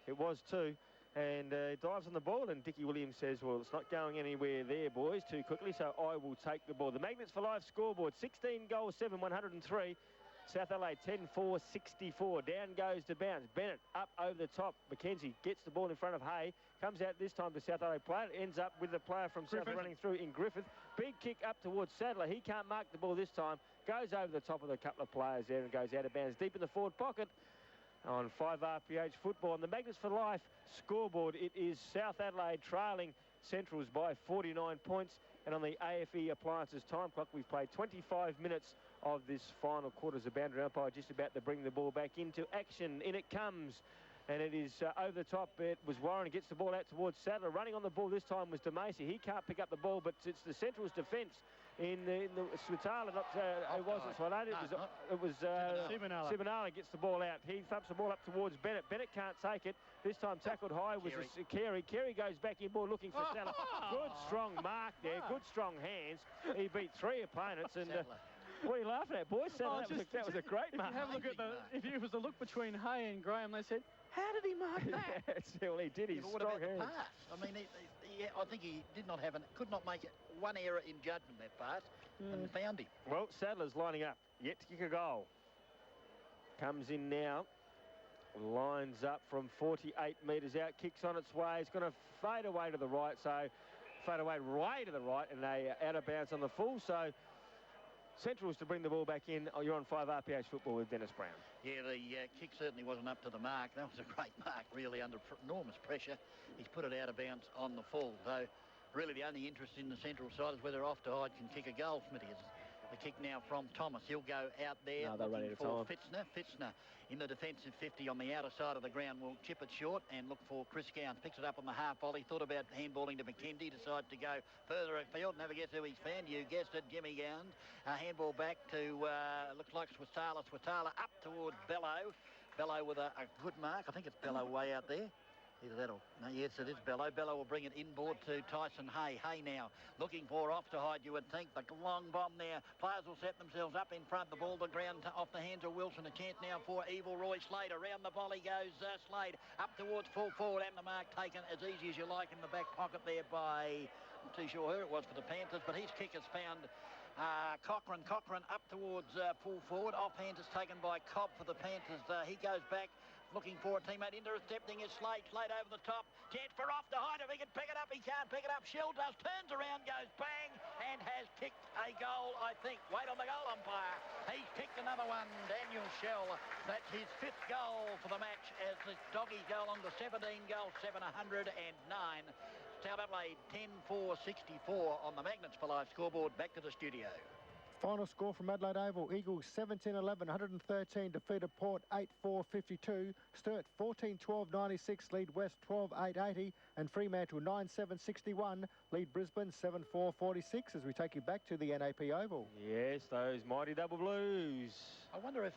It was too. And dives on the ball, and Dickie Williams says, well, it's not going anywhere there, boys, too quickly, so I will take the ball. The Magnets for Life scoreboard, 16 goals, 7, 103. South Adelaide, 10-4, 64. Down goes to bounce. Bennett up over the top. Mackenzie gets the ball in front of Hay. Comes out this time to South Adelaide player. Ends up with the player from South running through in Griffith. Big kick up towards Sadler. He can't mark the ball this time. Goes over the top of a couple of players there and goes out of bounds deep in the forward pocket. On 5RPH football. On the Magnets for Life scoreboard, it is South Adelaide trailing Centrals by 49 points. And on the AFE Appliances time clock, we've played 25 minutes of this final quarter. As a boundary umpire just about to bring the ball back into action. In it comes. And it is over the top. It was Warren who gets the ball out towards Sadler. Running on the ball this time was DeMacy. He can't pick up the ball, but it's the Central's defence in the Switala. It wasn't Swalada. It was Simonala gets the ball out. He thumps the ball up towards Bennett. Bennett can't take it. This time tackled high was Carey. Carey goes back in ball looking for Sadler. Good strong mark there. Good strong hands. He beat 3 opponents and. What are you laughing at, boys? That was a great mark. If it was a look between Hay and Graham, they said, how did he mark that? Well, he did. He's strong hands. Pass? I mean, I think he could not make one error in judgment that pass, and found him. Well, Sadler's lining up, yet to kick a goal. Comes in now, lines up from 48 metres out, kicks on its way. It's going to fade away to the right, so fade away way to the right, and they out of bounds on the full. So Central is to bring the ball back in. Oh, you're on 5 RPH football with Dennis Brown. Yeah, the kick certainly wasn't up to the mark. That was a great mark, really, under enormous pressure. He's put it out of bounds on the full, though really the only interest in the Central side is whether Off to Hide can kick a goal, Smithy. The kick now from Thomas. He'll go out there looking for Fitzner. Fitzner in the defensive 50 on the outer side of the ground will chip it short and look for Chris Gowns. Picks it up on the half volley. Thought about handballing to McKenzie. Decides to go further afield. Never gets who he's found. You guessed it, Jimmy Gowns. Handball back to, looks like Swatala. Swatala up towards Bello. Bello with a good mark. I think it's Bello way out there. Either that or... No, yes, it is Bello. Bello will bring it inboard to Tyson Hay. Hay now looking for Off to Hide, you would think. The long bomb there. Players will set themselves up in front. The ball to ground off the hands of Wilson. A chance now for Evil Roy Slade. Around the volley goes Slade. Up towards full forward and the mark taken as easy as you like in the back pocket there by... I'm not too sure who it was for the Panthers, but his kick has found... Cochrane up towards full forward. Offhand is taken by Cobb for the Panthers. He goes back looking for a teammate. Intercepting is Slade. Slade over the top. Chance for Off to Hide. If he can pick it up, he can't pick it up. Shell does. Turns around, goes bang, and has kicked a goal, I think. Wait on the goal umpire. He's kicked another one. Daniel Shell. That's his 5th goal for the match as the Doggies go along to 17 goals, 709. South Adelaide 10-4-64 on the Magnets for Life scoreboard. Back to the studio. Final score from Adelaide Oval. Eagles 17-11, 113. Defeated Port 8-4-52. Sturt 14-12-96. Lead West 12-8-80. And Fremantle 9-7-61. Lead Brisbane 7-4-46 as we take you back to the NAP Oval. Yes, those mighty Double Blues. I wonder if...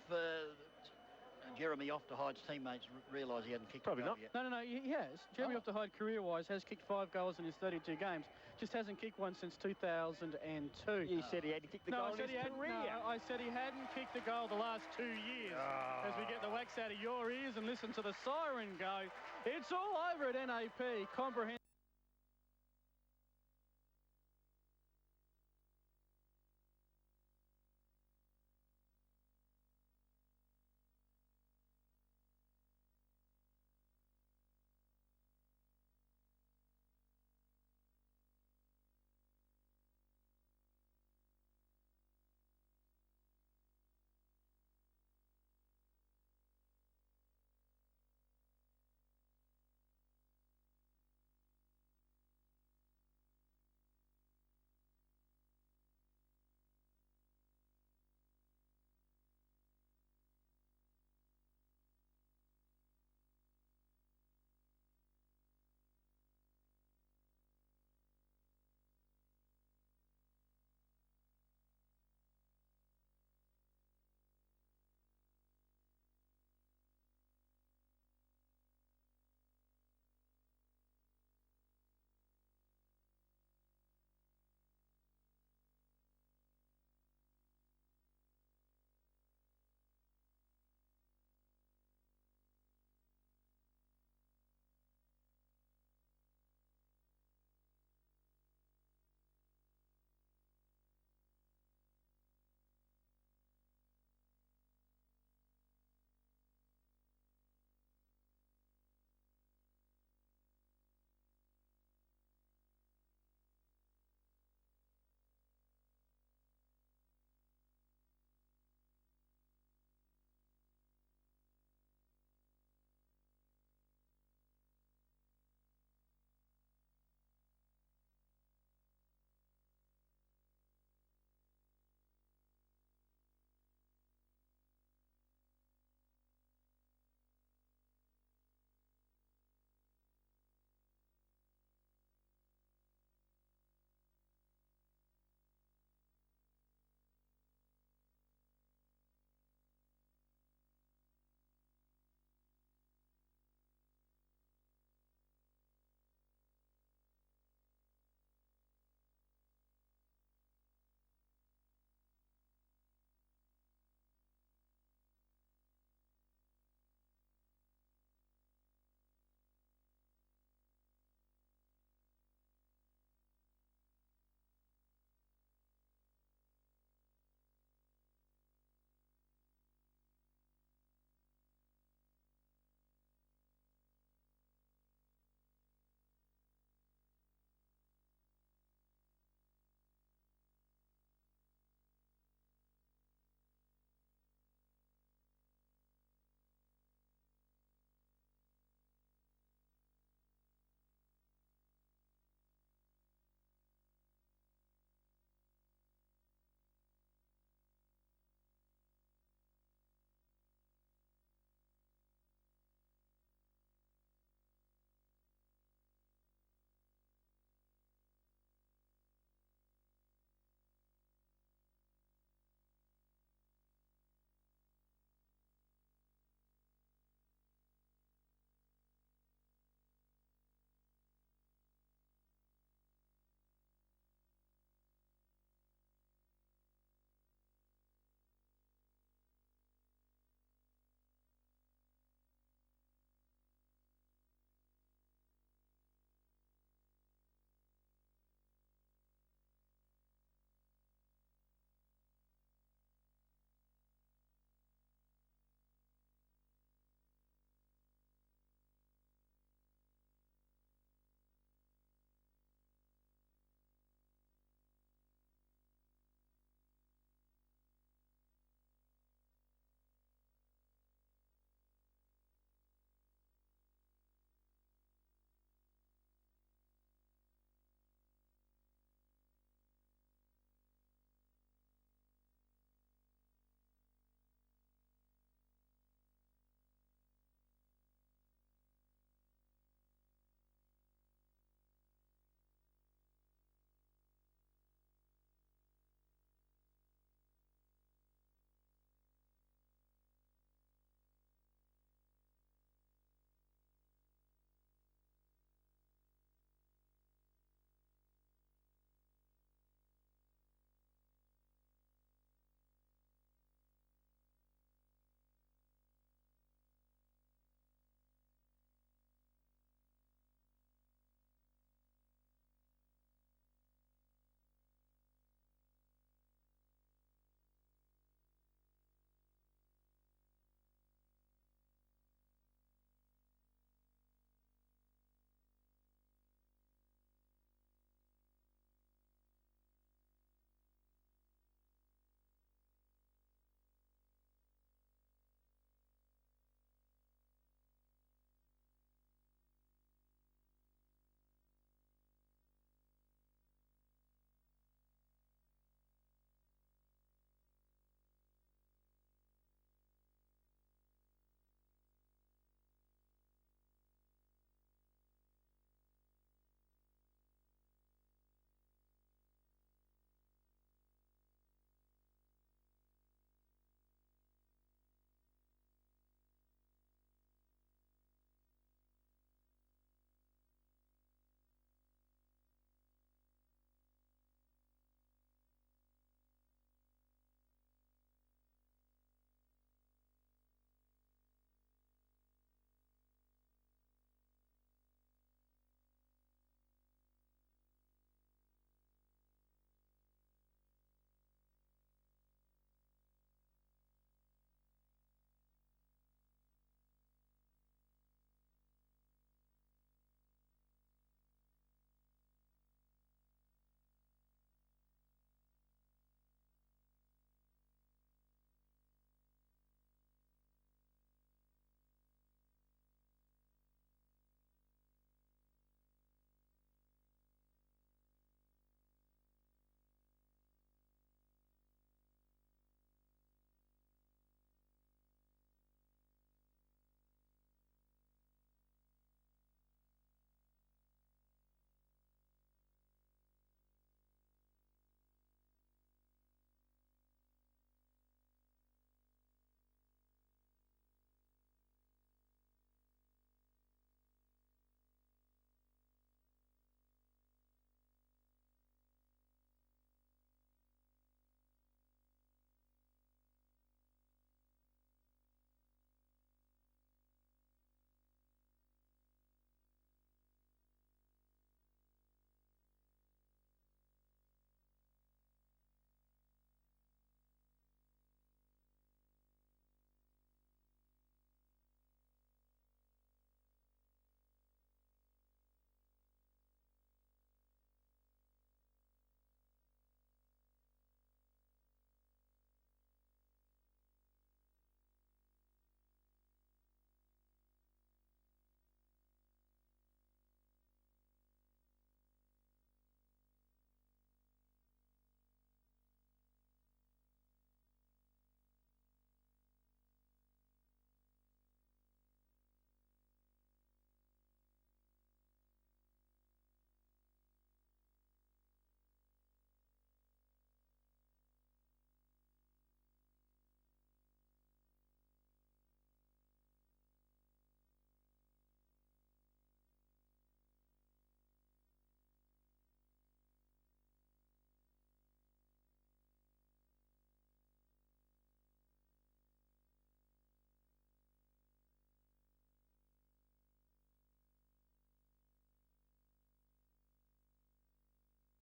Jeremy Off to Hide's teammates realise he hadn't kicked Probably a goal not. yet. No, he has. Jeremy Off to Hide, career-wise, has kicked 5 goals in his 32 games. Just hasn't kicked one since 2002. You said he had to kick the goal in his career. No, I said he hadn't kicked the goal the last 2 years. As we get the wax out of your ears and listen to the siren go. It's all over at NAP. Comprehensive.